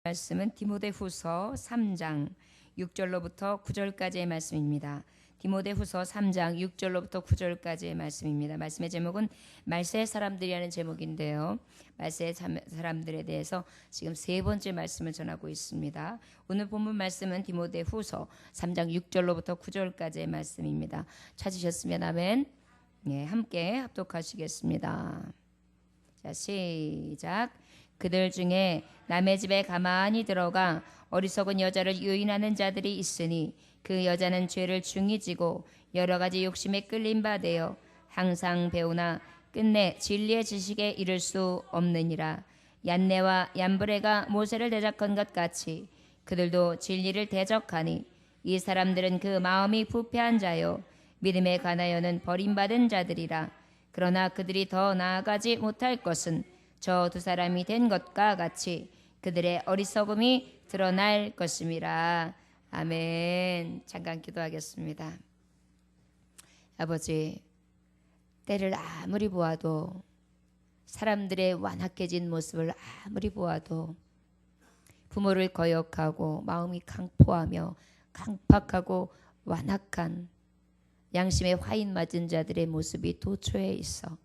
말씀은 디모데후서 3장 6절로부터 9절까지의 말씀입니다. 디모데후서 3장 6절로부터 9절까지의 말씀입니다. 말씀의 제목은 말세의 사람들이라는 제목인데요. 말세의 사람들에 대해서 지금 세 번째 말씀을 전하고 있습니다. 오늘 본문 말씀은 디모데후서 3장 6절로부터 9절까지의 말씀입니다. 찾으셨으면 아멘. 네, 함께 합독하시겠습니다. 자, 시작. 그들 중에 남의 집에 가만히 들어가 어리석은 여자를 유인하는 자들이 있으니 그 여자는 죄를 중히 지고 여러 가지 욕심에 끌린 바 되어 항상 배우나 끝내 진리의 지식에 이를 수 없느니라. 얀네와 얀브레가 모세를 대적한 것 같이 그들도 진리를 대적하니 이 사람들은 그 마음이 부패한 자요 믿음에 관하여는 버림받은 자들이라. 그러나 그들이 더 나아가지 못할 것은 저 두 사람이 된 것과 같이 그들의 어리석음이 드러날 것임이라. 아멘. 잠깐 기도하겠습니다. 아버지, 때를 아무리 보아도 사람들의 완악해진 모습을 아무리 보아도 부모를 거역하고 마음이 강포하며 강팍하고 완악한 양심에 화인 맞은 자들의 모습이 도처에 있어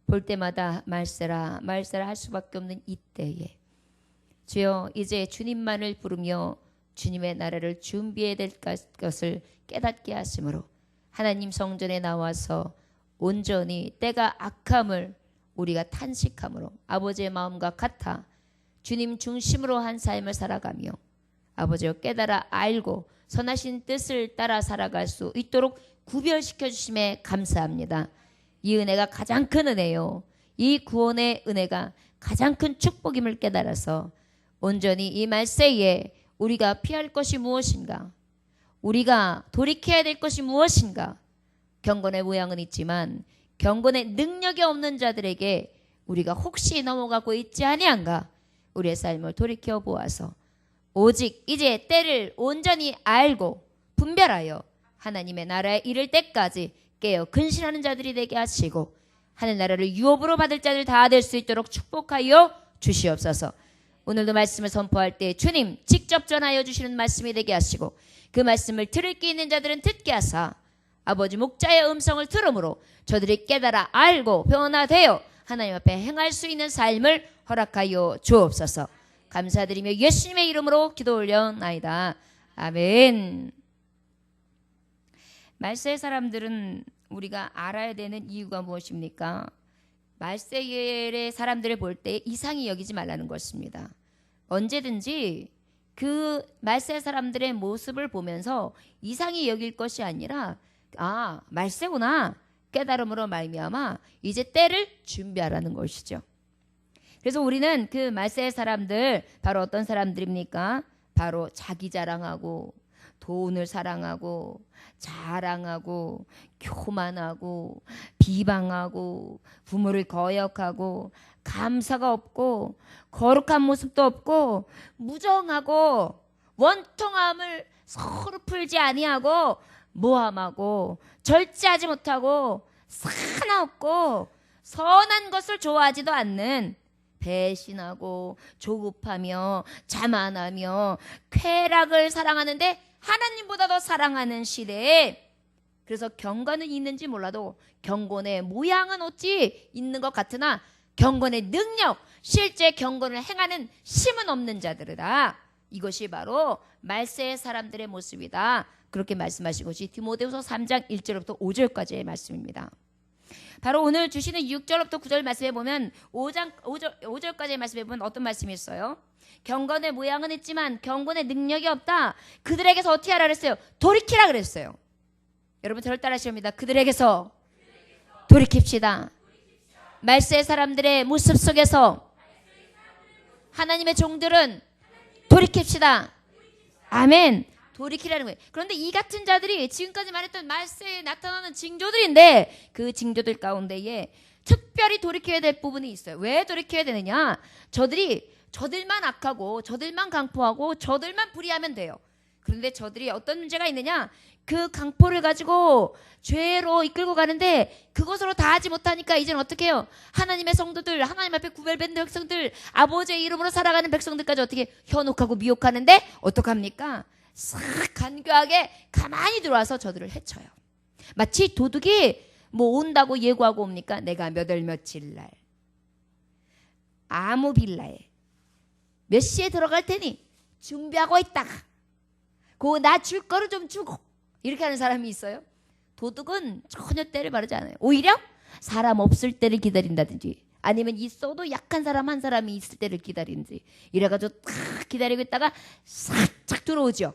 볼 때마다 말세라 말세라 할 수밖에 없는 이때에 주여 이제 주님만을 부르며 주님의 나라를 준비해야 될 것을 깨닫게 하심으로 하나님 성전에 나와서 온전히 때가 악함을 우리가 탄식함으로 아버지의 마음과 같아 주님 중심으로 한 삶을 살아가며 아버지여 깨달아 알고 선하신 뜻을 따라 살아갈 수 있도록 구별시켜 주심에 감사합니다. 이 은혜가 가장 큰 은혜요. 이 구원의 은혜가 가장 큰 축복임을 깨달아서 온전히 이 말세에 우리가 피할 것이 무엇인가, 우리가 돌이켜야 될 것이 무엇인가. 경건의 모양은 있지만 경건의 능력이 없는 자들에게 우리가 혹시 넘어가고 있지 아니한가. 우리의 삶을 돌이켜 보아서 오직 이제 때를 온전히 알고 분별하여 하나님의 나라에 이를 때까지 깨어 근신하는 자들이 되게 하시고 하늘나라를 유업으로 받을 자들 다 될 수 있도록 축복하여 주시옵소서. 오늘도 말씀을 선포할 때 주님 직접 전하여 주시는 말씀이 되게 하시고 그 말씀을 들을 게 있는 자들은 듣게 하사 아버지 목자의 음성을 들음으로 저들이 깨달아 알고 변화되어 하나님 앞에 행할 수 있는 삶을 허락하여 주옵소서. 감사드리며 예수님의 이름으로 기도 올려나이다. 아멘. 말세의 사람들은 우리가 알아야 되는 이유가 무엇입니까? 말세의 사람들을 볼 때 이상히 여기지 말라는 것입니다. 언제든지 그 말세 사람들의 모습을 보면서 이상히 여길 것이 아니라 아, 말세구나 깨달음으로 말미암아 이제 때를 준비하라는 것이죠. 그래서 우리는 그 말세의 사람들 바로 어떤 사람들입니까? 바로 자기 자랑하고 돈을 사랑하고 자랑하고 교만하고 비방하고 부모를 거역하고 감사가 없고 거룩한 모습도 없고 무정하고 원통함을 서로 풀지 아니하고 모함하고 절제하지 못하고 사나웠고 선한 것을 좋아하지도 않는 배신하고 조급하며 자만하며 쾌락을 사랑하는데 하나님보다 더 사랑하는 시대에 그래서 경건은 있는지 몰라도 경건의 모양은 어찌 있는 것 같으나 경건의 능력, 실제 경건을 행하는 힘은 없는 자들이다. 이것이 바로 말세의 사람들의 모습이다. 그렇게 말씀하신 것이 디모데후서 3장 1절부터 5절까지의 말씀입니다. 바로 오늘 주시는 6절부터 9절 말씀에 보면 5절까지의 말씀에 보면 어떤 말씀이 있어요? 경건의 모양은 있지만 경건의 능력이 없다. 그들에게서 어떻게 하라 그랬어요? 돌이키라 그랬어요. 여러분 저를 따라하십니다. 그들에게서 돌이킵시다. 말세의 사람들의 모습 속에서 하나님의 종들은 돌이킵시다. 아멘. 돌이키라는 거예요. 그런데 이 같은 자들이 지금까지 말했던 말세에 나타나는 징조들인데 그 징조들 가운데에 특별히 돌이켜야 될 부분이 있어요. 왜 돌이켜야 되느냐? 저들만 악하고 저들만 강포하고 저들만 불의하면 돼요. 그런데 저들이 어떤 문제가 있느냐? 그 강포를 가지고 죄로 이끌고 가는데 그것으로 다 하지 못하니까 이제는 어떻게 해요? 하나님의 성도들, 하나님 앞에 구별된 백성들, 아버지의 이름으로 살아가는 백성들까지 어떻게 현혹하고 미혹하는데 어떡합니까? 싹 간교하게 가만히 들어와서 저들을 해쳐요. 마치 도둑이 뭐 온다고 예고하고 옵니까? 내가 몇 월 며칠 날 아무 빌라에 몇 시에 들어갈 테니 준비하고 있다가 그 나 줄 거를 좀 주고 이렇게 하는 사람이 있어요. 도둑은 전혀 때를 바르지 않아요. 오히려 사람 없을 때를 기다린다든지 아니면 있어도 약한 사람 한 사람이 있을 때를 기다리는지 이래가지고 탁 기다리고 있다가 살짝 들어오죠.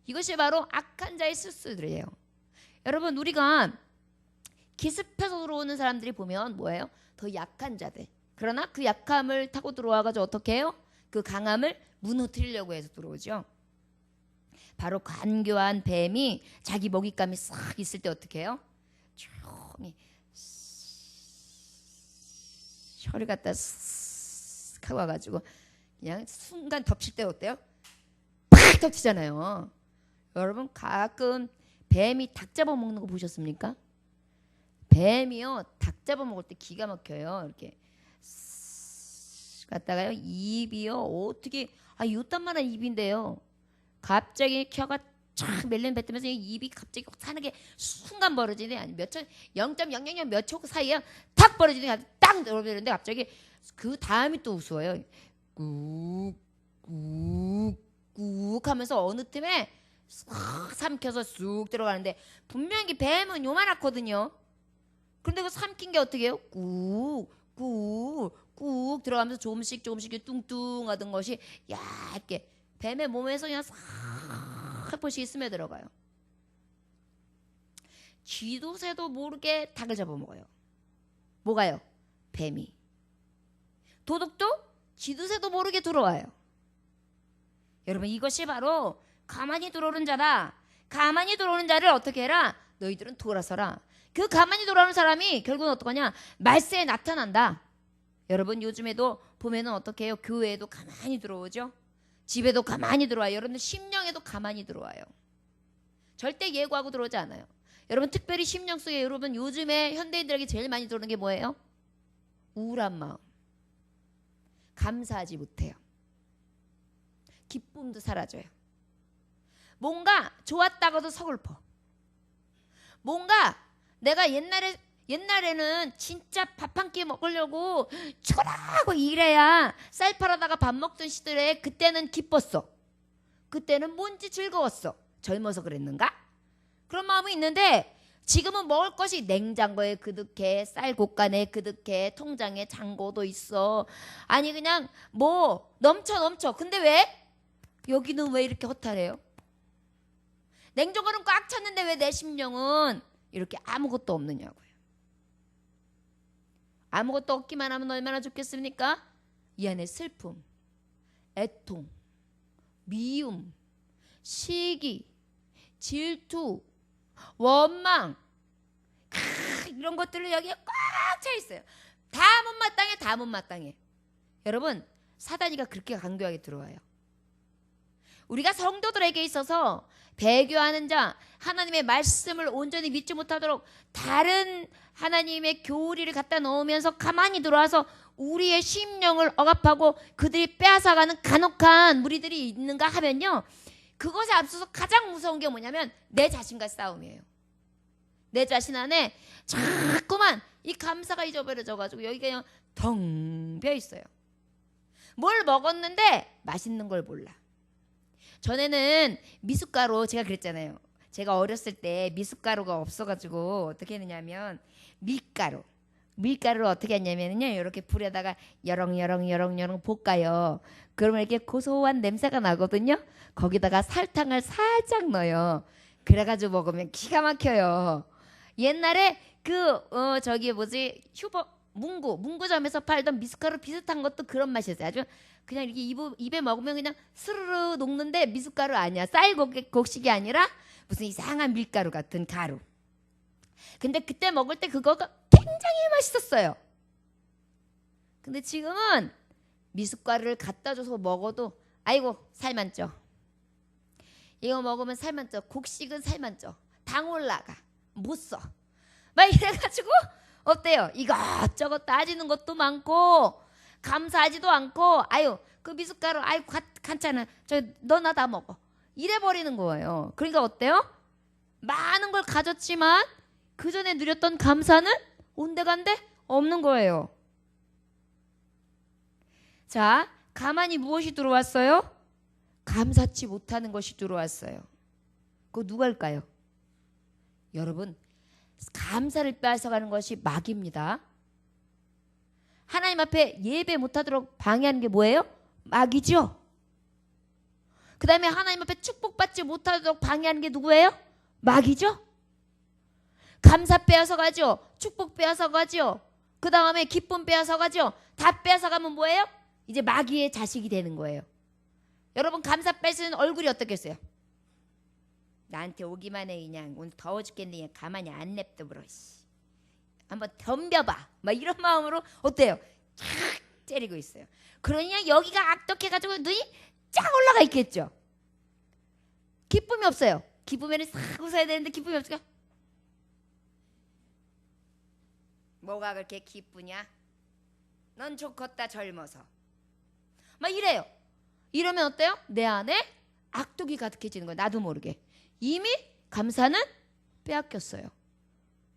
이것이 바로 악한 자의 수수들이에요. 여러분 우리가 기습해서 들어오는 사람들이 보면 뭐예요? 더 약한 자들. 그러나 그 약함을 타고 들어와가지고 어떻게 해요? 그 강함을 무너뜨리려고 해서 들어오죠. 바로 간교한 뱀이 자기 먹잇감이 싹 있을 때 어떻게 해요? 조용히 혀를 갖다 쓱 하고 와가지고 그냥 순간 덮칠 때 어때요? 팍 덮치잖아요. 여러분 가끔 뱀이 닭 잡아먹는 거 보셨습니까? 뱀이요 닭 잡아먹을 때 기가 막혀요. 이렇게 갔다가요 입이요 어떻게 요딴만한 입인데요. 갑자기 혀가 쫙 멜름 뱉으면서 입이 갑자기 사는 게 순간 벌어지네. 아니 몇 초 0.000 몇 초 사이에 탁 벌어지는 딱 내려버리는데 갑자기 그 다음이 또 우스워요. 꾹꾹꾹 하면서 어느 틈에 싹 삼켜서 쑥 들어가는데 분명히 뱀은 요만하거든요. 그런데 그 삼킨 게 어떻게 해요? 꾹 들어가면서 조금씩 뚱뚱하던 것이 얇게 뱀의 몸에서 그냥 살포시 스며들어가요. 쥐도 새도 모르게 닭을 잡아먹어요. 뭐가요? 뱀이. 도둑도 쥐도 새도 모르게 들어와요. 여러분 이것이 바로 가만히 들어오는 자다. 가만히 들어오는 자를 어떻게 해라? 너희들은 돌아서라. 그 가만히 돌아오는 사람이 결국은 어떡하냐? 말세에 나타난다. 여러분 요즘에도 보면은 어떻게 해요? 교회에도 가만히 들어오죠. 집에도 가만히 들어와요. 여러분들 심령에도 가만히 들어와요. 절대 예고하고 들어오지 않아요. 여러분 특별히 심령 속에 여러분 요즘에 현대인들에게 제일 많이 들어오는 게 뭐예요? 우울한 마음. 감사하지 못해요. 기쁨도 사라져요. 뭔가 좋았다가도 서글퍼. 뭔가 내가 옛날에는 진짜 밥 한 끼 먹으려고 초라하고 일해야 쌀 팔아다가 밥 먹던 시절에 그때는 기뻤어. 그때는 뭔지 즐거웠어. 젊어서 그랬는가? 그런 마음이 있는데 지금은 먹을 것이 냉장고에 그득해, 쌀 곳간에 그득해, 통장에 잔고도 있어. 아니 그냥 뭐 넘쳐. 근데 왜? 여기는 왜 이렇게 허탈해요? 냉장고는 꽉 찼는데 왜 내 심령은 이렇게 아무것도 없느냐고요. 아무것도 없기만 하면 얼마나 좋겠습니까? 이 안에 슬픔, 애통, 미움, 시기, 질투, 원망 이런 것들을 여기에 꽉 차 있어요. 다 못마땅해. 여러분 사단이가 그렇게 강교하게 들어와요. 우리가 성도들에게 있어서 배교하는 자, 하나님의 말씀을 온전히 믿지 못하도록 다른 하나님의 교리를 갖다 넣으면서 가만히 들어와서 우리의 심령을 억압하고 그들이 빼앗아가는 간혹한 무리들이 있는가 하면요. 그것에 앞서서 가장 무서운 게 뭐냐면 내 자신과 싸움이에요. 내 자신 안에 자꾸만 이 감사가 잊어버려져가지고 여기가 그냥 덩 비어 있어요. 뭘 먹었는데 맛있는 걸 몰라. 전에는 미숫가루 제가 그랬잖아요. 제가 어렸을 때 미숫가루가 없어가지고 어떻게 했냐면 밀가루를 어떻게 했냐면요. 이렇게 불에다가 여렁여렁 볶아요. 그러면 이렇게 고소한 냄새가 나거든요. 거기다가 설탕을 살짝 넣어요. 그래가지고 먹으면 기가 막혀요. 옛날에 문구점에서 팔던 미숫가루 비슷한 것도 그런 맛이었어요. 아주 그냥 이렇게 입에 먹으면 그냥 스르르 녹는데 미숫가루 아니야. 쌀곡식이 아니라 무슨 이상한 밀가루 같은 가루. 근데 그때 먹을 때 그거가 굉장히 맛있었어요. 근데 지금은 미숫가루를 갖다 줘서 먹어도 아이고 살만 쪄. 이거 먹으면 살만 쪄. 곡식은 살만 쪄. 당 올라가. 못 써. 막 이래가지고 어때요? 이것저것 따지는 것도 많고 감사하지도 않고 아유 그 미숫가루 아유 괜찮아. 저 너나 다 먹어. 이래 버리는 거예요. 그러니까 어때요? 많은 걸 가졌지만 그 전에 누렸던 감사는 온데간데 없는 거예요. 자, 가만히 무엇이 들어왔어요? 감사치 못하는 것이 들어왔어요. 그거 누가일까요? 여러분, 감사를 빼앗아가는 것이 마귀입니다. 하나님 앞에 예배 못하도록 방해하는 게 뭐예요? 마귀죠. 그 다음에 하나님 앞에 축복받지 못하도록 방해하는 게 누구예요? 마귀죠. 감사 빼앗아가죠. 축복 빼앗아가죠. 그 다음에 기쁨 빼앗아가죠. 다 빼앗아가면 뭐예요? 이제 마귀의 자식이 되는 거예요. 여러분 감사 뺏은 얼굴이 어떻겠어요? 나한테 오기만 해 그냥 오늘 더워 죽겠네 그냥 가만히 안 냅둬버려. 한번 덤벼봐. 막 이런 마음으로 어때요? 쫙 때리고 있어요. 그러냐 여기가 악독해가지고 눈이 쫙 올라가 있겠죠. 기쁨이 없어요. 기쁨에는 싹 웃어야 되는데 기쁨이 없어요. 뭐가 그렇게 기쁘냐? 넌 좋겠다 젊어서. 막 이래요. 이러면 어때요? 내 안에 악독이 가득해지는 거예요. 나도 모르게. 이미 감사는 빼앗겼어요.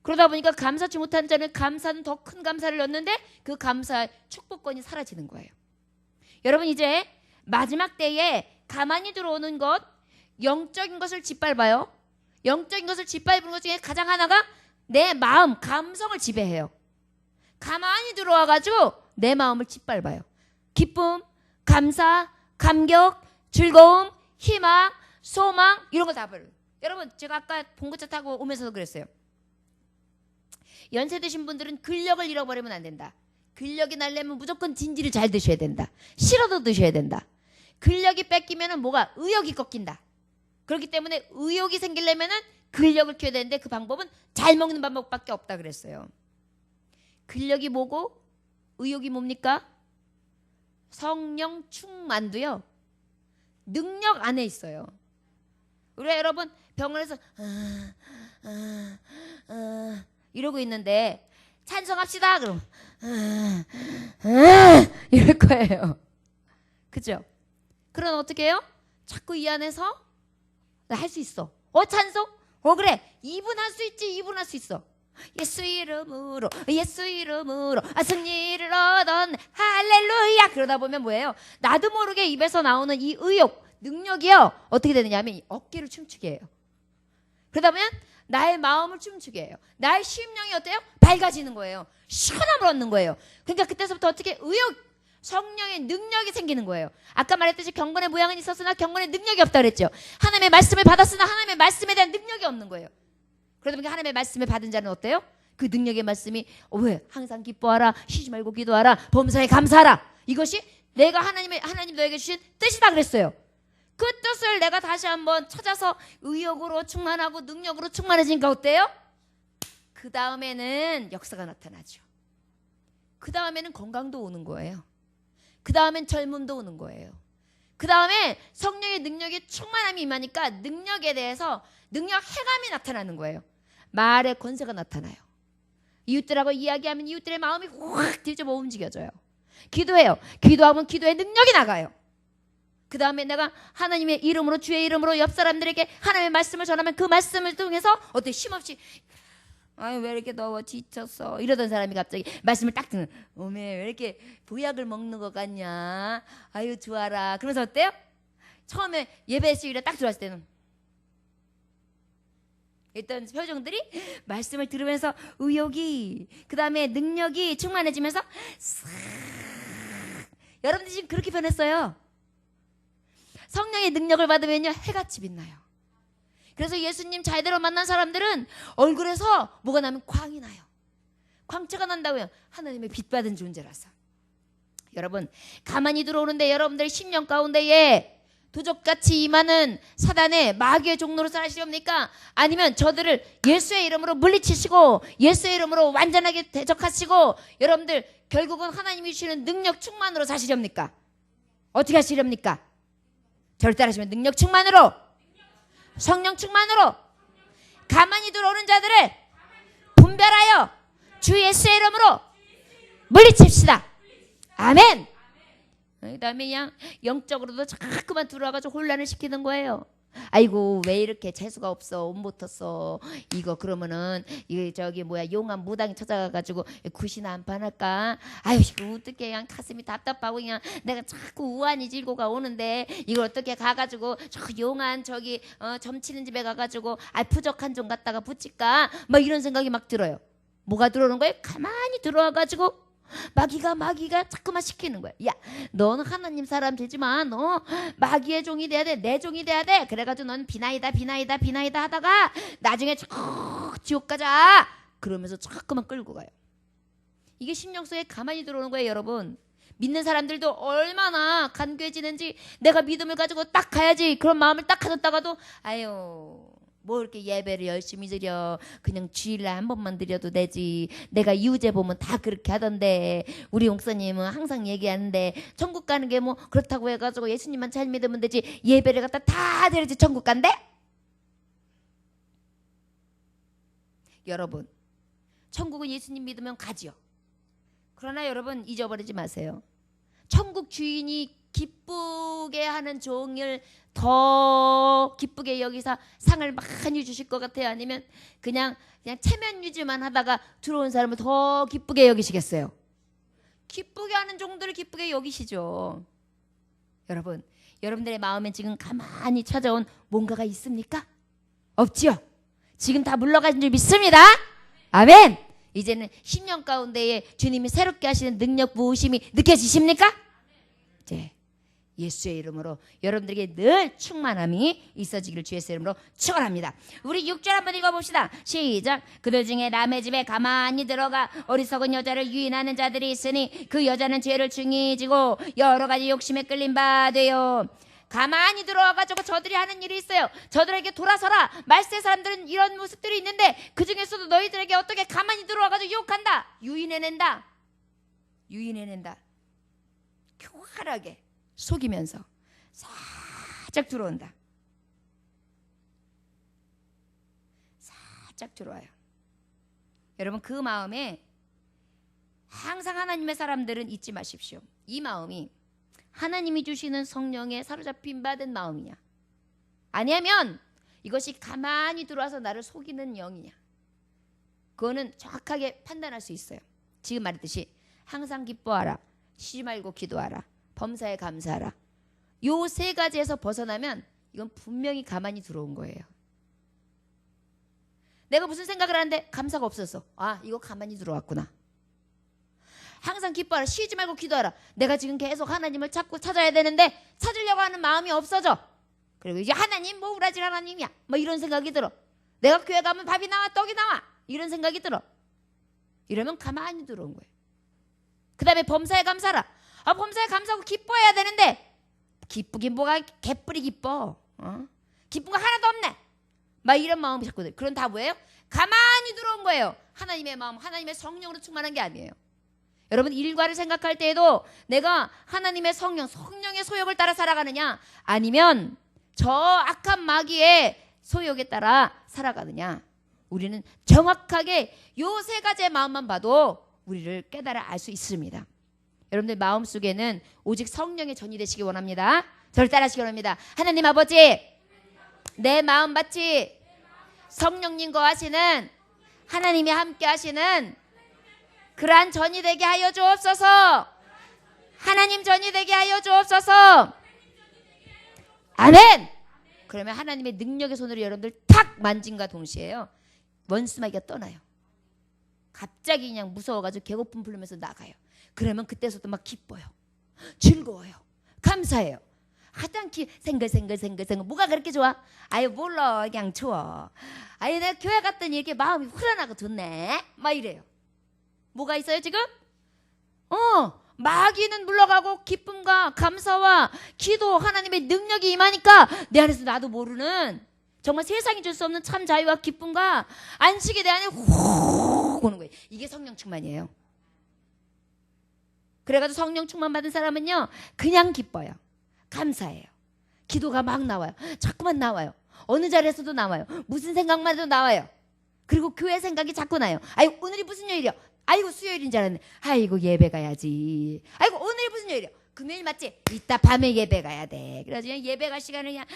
그러다 보니까 감사치 못한 자는 감사는 더 큰 감사를 얻는데 그 감사의 축복권이 사라지는 거예요. 여러분 이제 마지막 때에 가만히 들어오는 것 영적인 것을 짓밟아요. 영적인 것을 짓밟는 것 중에 가장 하나가 내 마음, 감성을 지배해요. 가만히 들어와가지고 내 마음을 짓밟아요. 기쁨, 감사, 감격, 즐거움, 희망, 소망 이런 거 다 버려요. 여러분 제가 아까 봉고차 타고 오면서도 그랬어요. 연세 드신 분들은 근력을 잃어버리면 안 된다. 근력이 날려면 무조건 진지를 잘 드셔야 된다. 싫어도 드셔야 된다. 근력이 뺏기면 뭐가? 의욕이 꺾인다. 그렇기 때문에 의욕이 생기려면 근력을 키워야 되는데 그 방법은 잘 먹는 방법밖에 없다 그랬어요. 근력이 뭐고 의욕이 뭡니까? 성령 충만도요. 능력 안에 있어요. 우리 여러분 병원에서 이러고 있는데 찬성합시다 그럼 이럴 거예요. 그죠? 그럼 어떻게 해요? 자꾸 이 안에서 나 할 수 있어. 찬송? 그래 2분 할 수 있지. 2분 할 수 있어. 예수 이름으로 예수 이름으로 승리를 얻은 할렐루야. 그러다 보면 뭐예요? 나도 모르게 입에서 나오는 이 의욕 능력이요 어떻게 되느냐면 어깨를 춤추게 해요. 그러다 보면 나의 마음을 춤추게 해요. 나의 심령이 어때요? 밝아지는 거예요. 시원함을 얻는 거예요. 그러니까 그때서부터 어떻게 의욕 성령의 능력이 생기는 거예요. 아까 말했듯이 경건의 모양은 있었으나 경건의 능력이 없다 그랬죠. 하나님의 말씀을 받았으나 하나님의 말씀에 대한 능력이 없는 거예요. 그러다 보니까 하나님의 말씀을 받은 자는 어때요? 그 능력의 말씀이 왜? 항상 기뻐하라. 쉬지 말고 기도하라. 범사에 감사하라. 이것이 내가 하나님 너에게 주신 뜻이다 그랬어요. 그 뜻을 내가 다시 한번 찾아서 의욕으로 충만하고 능력으로 충만해지니까 어때요? 그 다음에는 역사가 나타나죠. 그 다음에는 건강도 오는 거예요. 그 다음엔 젊음도 오는 거예요. 그 다음에 성령의 능력이 충만함이 임하니까 능력에 대해서 능력 해감이 나타나는 거예요. 말의 권세가 나타나요. 이웃들하고 이야기하면 이웃들의 마음이 확 뒤집어 움직여져요. 기도해요. 기도하면 기도의 능력이 나가요. 그 다음에 내가 하나님의 이름으로 주의 이름으로 옆 사람들에게 하나님의 말씀을 전하면 그 말씀을 통해서 어때 힘없이 아유 왜 이렇게 더워 지쳤어 이러던 사람이 갑자기 말씀을 딱 듣는 어메 왜 이렇게 보약을 먹는 것 같냐 아유 좋아라. 그러면서 어때요? 처음에 예배 시위에 딱 들어왔을 때는 일단 표정들이 말씀을 들으면서 의욕이 그 다음에 능력이 충만해지면서 싹 여러분들이 지금 그렇게 변했어요. 성령의 능력을 받으면요 해같이 빛나요. 그래서 예수님 제대로 만난 사람들은 얼굴에서 뭐가 나면 광이 나요. 광채가 난다고요. 하나님의 빛 받은 존재라서. 여러분 가만히 들어오는데 여러분들 심령 가운데에 도적같이 임하는 사단의 마귀의 종로로 사시렵니까? 아니면 저들을 예수의 이름으로 물리치시고 예수의 이름으로 완전하게 대적하시고 여러분들 결국은 하나님이 주시는 능력 충만으로 사시렵니까? 어떻게 하시렵니까? 저를 따르시면 능력 충만으로 성령 충만으로 가만히 들어오는 자들을 분별하여 주 예수의 이름으로 물리칩시다. 아멘. 그 다음에 그냥 영적으로도 자꾸만 들어와가지고 혼란을 시키는 거예요. 아이고 왜 이렇게 재수가 없어, 옷 못 텄어, 이거 그러면은 이게 저기 뭐야 용한 무당이 찾아가가지고 굿이나 한 판 할까. 아유 이거 어떻게 그냥 가슴이 답답하고 그냥 내가 자꾸 우환이 질고가 오는데 이걸 어떻게 가가지고 저 용한 저기 점 치는 집에 가가지고 부적한 좀 갖다가 붙일까 막 이런 생각이 막 들어요. 뭐가 들어오는 거예요? 가만히 들어와가지고 마귀가 자꾸만 시키는 거야. 야, 너는 하나님 사람 되지만 너 마귀의 종이 돼야 돼. 내 종이 돼야 돼. 그래가지고 넌 비나이다 하다가 나중에 지옥 가자. 그러면서 자꾸만 끌고 가요. 이게 심령 속에 가만히 들어오는 거예요, 여러분. 믿는 사람들도 얼마나 간교해지는지 내가 믿음을 가지고 딱 가야지 그런 마음을 딱 가졌다가도 아유 뭐 이렇게 예배를 열심히 드려. 그냥 주일날 한 번만 드려도 되지. 내가 이우재 보면 다 그렇게 하던데 우리 목사님은 항상 얘기하는데 천국 가는 게 뭐 그렇다고 해가지고 예수님만 잘 믿으면 되지 예배를 갖다 다 드려야지 천국 간대? 여러분 천국은 예수님 믿으면 가지요. 그러나 여러분 잊어버리지 마세요. 천국 주인이 기쁘게 하는 종을 더 기쁘게 여기서 상을 많이 주실 것 같아요? 아니면 그냥 체면 유지만 하다가 들어온 사람을 더 기쁘게 여기시겠어요? 기쁘게 하는 종들을 기쁘게 여기시죠. 여러분, 여러분들의 마음에 지금 가만히 찾아온 뭔가가 있습니까? 없지요? 지금 다 물러가신 줄 믿습니다. 아멘. 이제는 10년 가운데에 주님이 새롭게 하시는 능력 부으심이 느껴지십니까? 이제 예수의 이름으로 여러분들에게 늘 충만함이 있어지기를 주 예수의 이름으로 축원합니다. 우리 6절 한번 읽어봅시다. 시작. 그들 중에 남의 집에 가만히 들어가 어리석은 여자를 유인하는 자들이 있으니 그 여자는 죄를 중히 지고 여러 가지 욕심에 끌린 바 되요. 가만히 들어와가지고 저들이 하는 일이 있어요. 저들에게 돌아서라. 말세 사람들은 이런 모습들이 있는데 그 중에서도 너희들에게 어떻게 가만히 들어와가지고 유혹한다. 유인해낸다. 교활하게 속이면서 살짝 들어온다. 살짝 들어와요. 여러분 그 마음에 항상 하나님의 사람들은 잊지 마십시오. 이 마음이 하나님이 주시는 성령에 사로잡힌 받은 마음이냐 아니면 이것이 가만히 들어와서 나를 속이는 영이냐 그거는 정확하게 판단할 수 있어요. 지금 말했듯이 항상 기뻐하라. 쉬지 말고 기도하라. 범사에 감사하라. 요 세 가지에서 벗어나면 이건 분명히 가만히 들어온 거예요. 내가 무슨 생각을 하는데 감사가 없었어. 아 이거 가만히 들어왔구나. 항상 기뻐하라. 쉬지 말고 기도하라. 내가 지금 계속 하나님을 찾고 찾아야 되는데 찾으려고 하는 마음이 없어져. 그리고 이제 하나님 뭐 우라질 하나님이야 뭐 이런 생각이 들어. 내가 교회 가면 밥이 나와 떡이 나와 이런 생각이 들어. 이러면 가만히 들어온 거예요. 그 다음에 범사에 감사하라. 범사에 감사하고 기뻐해야 되는데 기쁘긴 뭐가 개뿔이 기뻐. 기쁜 거 하나도 없네. 막 이런 마음이 자꾸 들어요. 그건 다 뭐예요? 가만히 들어온 거예요. 하나님의 마음, 하나님의 성령으로 충만한 게 아니에요. 여러분 일과를 생각할 때에도 내가 하나님의 성령의 소욕을 따라 살아가느냐 아니면 저 악한 마귀의 소욕에 따라 살아가느냐 우리는 정확하게 요 세 가지의 마음만 봐도 우리를 깨달아 알 수 있습니다. 여러분들 마음속에는 오직 성령의 전이 되시기 원합니다. 저를 따라하시기 원합니다. 하나님 아버지 내 마음밭이 성령님과 하시는 하나님이 함께 하시는 그러한 전이 되게 하여 주옵소서. 하나님 전이 되게 하여 주옵소서. 아멘. 그러면 하나님의 능력의 손으로 여러분들 탁 만진과 동시에요 원수마귀가 떠나요. 갑자기 그냥 무서워가지고 개고픔 풀리면서 나가요. 그러면 그때서도 막 기뻐요. 즐거워요. 감사해요. 하여튼 생글 뭐가 그렇게 좋아? 아유 몰라 그냥 좋아. 아유 내가 교회 갔더니 이렇게 마음이 후련하고 좋네 막 이래요. 뭐가 있어요 지금? 마귀는 물러가고 기쁨과 감사와 기도 하나님의 능력이 임하니까 내 안에서 나도 모르는 정말 세상이 줄 수 없는 참 자유와 기쁨과 안식이 내 안에 훅 오는 거예요. 이게 성령 충만이에요. 그래가지고 성령 충만 받은 사람은요 그냥 기뻐요. 감사해요. 기도가 막 나와요. 자꾸만 나와요. 어느 자리에서도 나와요. 무슨 생각만 해도 나와요. 그리고 교회 생각이 자꾸 나요. 아이고 오늘이 무슨 요일이야? 아이고 수요일인 줄 알았네. 아이고 예배 가야지. 아이고 오늘이 무슨 요일이야? 금요일 맞지? 이따 밤에 예배 가야 돼. 그래서 그냥 예배 갈 시간을 그냥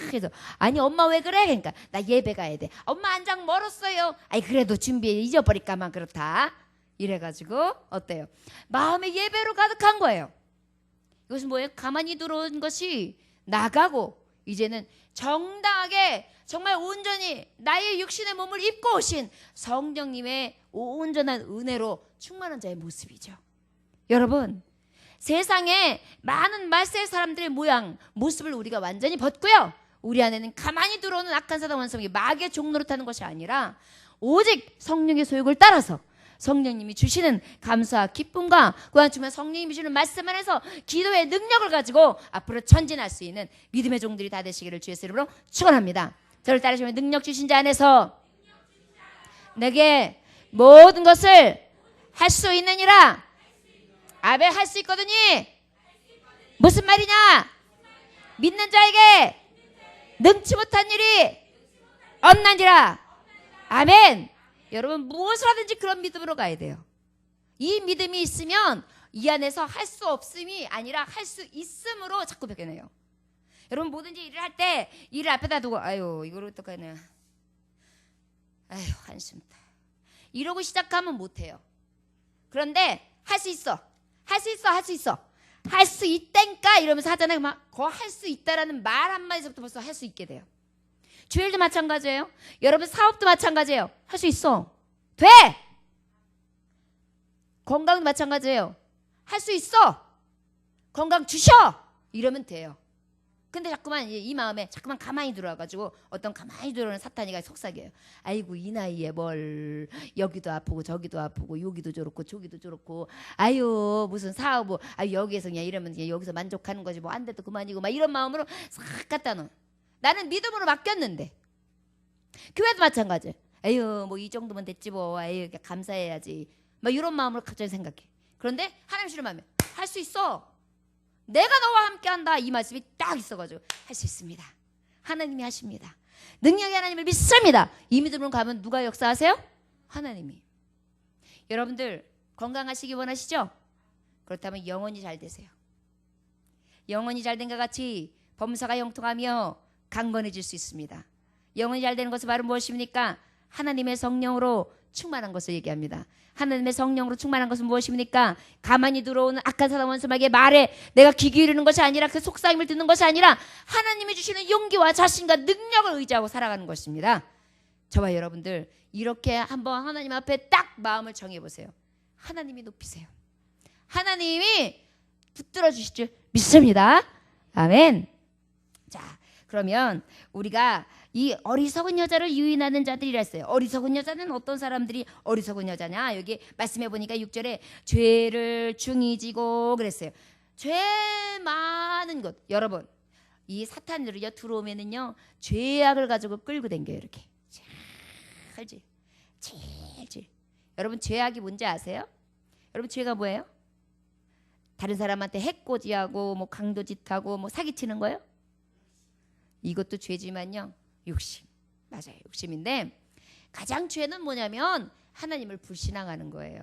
그래서 아니 엄마 왜 그래? 그러니까 나 예배 가야 돼. 엄마 안장 멀었어요. 아이 그래도 준비해 잊어버릴까만 그렇다. 이래가지고 어때요? 마음의 예배로 가득한 거예요. 이것은 뭐예요? 가만히 들어온 것이 나가고 이제는 정당하게 정말 온전히 나의 육신의 몸을 입고 오신 성령님의 온전한 은혜로 충만한 자의 모습이죠. 여러분 세상에 많은 말세의 사람들의 모습을 우리가 완전히 벗고요. 우리 안에는 가만히 들어오는 악한 사단 원성이 마귀의 종노릇하는 것이 아니라 오직 성령의 소욕을 따라서 성령님이 주시는 감사와 기쁨과 그와 주면 성령님이 주는 말씀 안에서 기도의 능력을 가지고 앞으로 전진할 수 있는 믿음의 종들이 다 되시기를 주의 이름으로 축원합니다. 저를 따르시면 능력 주신 자 안에서 내게 모든 것을 할 수 있느니라. 아멘. 할 수 있거든요. 무슨 말이냐? 믿는 자에게 능치 못한 일이 없나니라. 아멘. 여러분 무엇을 하든지 그런 믿음으로 가야 돼요. 이 믿음이 있으면 이 안에서 할 수 없음이 아니라 할 수 있음으로 자꾸 바뀌어요. 여러분 뭐든지 일을 할 때 일을 앞에다 두고 아유 이걸 어떡하냐, 아유 한숨다 이러고 시작하면 못해요. 그런데 할 수 있어, 할 수 있어, 할 수 있어, 할 수 있다니까 이러면서 하잖아요. 막 그 할 수 있다라는 말 한마디서부터 벌써 할 수 있게 돼요. 주일도 마찬가지예요. 여러분 사업도 마찬가지예요. 할 수 있어. 돼. 건강도 마찬가지예요. 할 수 있어. 건강 주셔. 이러면 돼요. 근데 자꾸만 이 마음에 자꾸만 가만히 들어와가지고 어떤 가만히 들어오는 사탄이가 속삭여요. 아이고 이 나이에 뭘 여기도 아프고 저기도 아프고 여기도 저렇고 저기도 저렇고 아유 무슨 사업 아유 여기에서 그냥 이러면 그냥 여기서 만족하는 거지 뭐 안 돼도 그만이고 막 이런 마음으로 싹 갖다 놓은. 나는 믿음으로 맡겼는데 교회도 마찬가지. 아유 뭐 이 정도면 됐지 뭐 아유 감사해야지 막 이런 마음으로 갑자기 생각해. 그런데 하나님 주는 마음에 할 수 있어. 내가 너와 함께한다. 이 말씀이 딱 있어가지고 할 수 있습니다. 하나님이 하십니다. 능력의 하나님을 믿습니다. 이 믿음으로 가면 누가 역사하세요? 하나님이. 여러분들 건강하시기 원하시죠? 그렇다면 영혼이 잘 되세요. 영혼이 잘 된 것 같이 범사가 형통하며 강건해질 수 있습니다. 영혼이 잘 되는 것은 바로 무엇입니까? 하나님의 성령으로 충만한 것을 얘기합니다. 하나님의 성령으로 충만한 것은 무엇입니까? 가만히 들어오는 악한 사단 원수에게 말에 내가 귀 기울이는 것이 아니라 그 속삭임을 듣는 것이 아니라 하나님이 주시는 용기와 자신과 능력을 의지하고 살아가는 것입니다. 저와 여러분들 이렇게 한번 하나님 앞에 딱 마음을 정해보세요. 하나님이 높이세요. 하나님이 붙들어 주실 줄 믿습니다. 아멘. 자, 그러면 우리가 이 어리석은 여자를 유인하는 자들이라 했어요. 어리석은 여자는 어떤 사람들이 어리석은 여자냐? 여기 말씀해 보니까 6절에 죄를 중히 지고 그랬어요. 죄 많은 것. 여러분 이 사탄들이요 들어오면은요 죄악을 가지고 끌고 댕겨요. 이렇게 질질. 여러분 죄악이 뭔지 아세요? 여러분 죄가 뭐예요? 다른 사람한테 해코지하고 뭐 강도짓하고 뭐 사기치는 거예요? 이것도 죄지만요. 욕심. 맞아요. 욕심인데 가장 죄는 뭐냐면 하나님을 불신앙하는 거예요.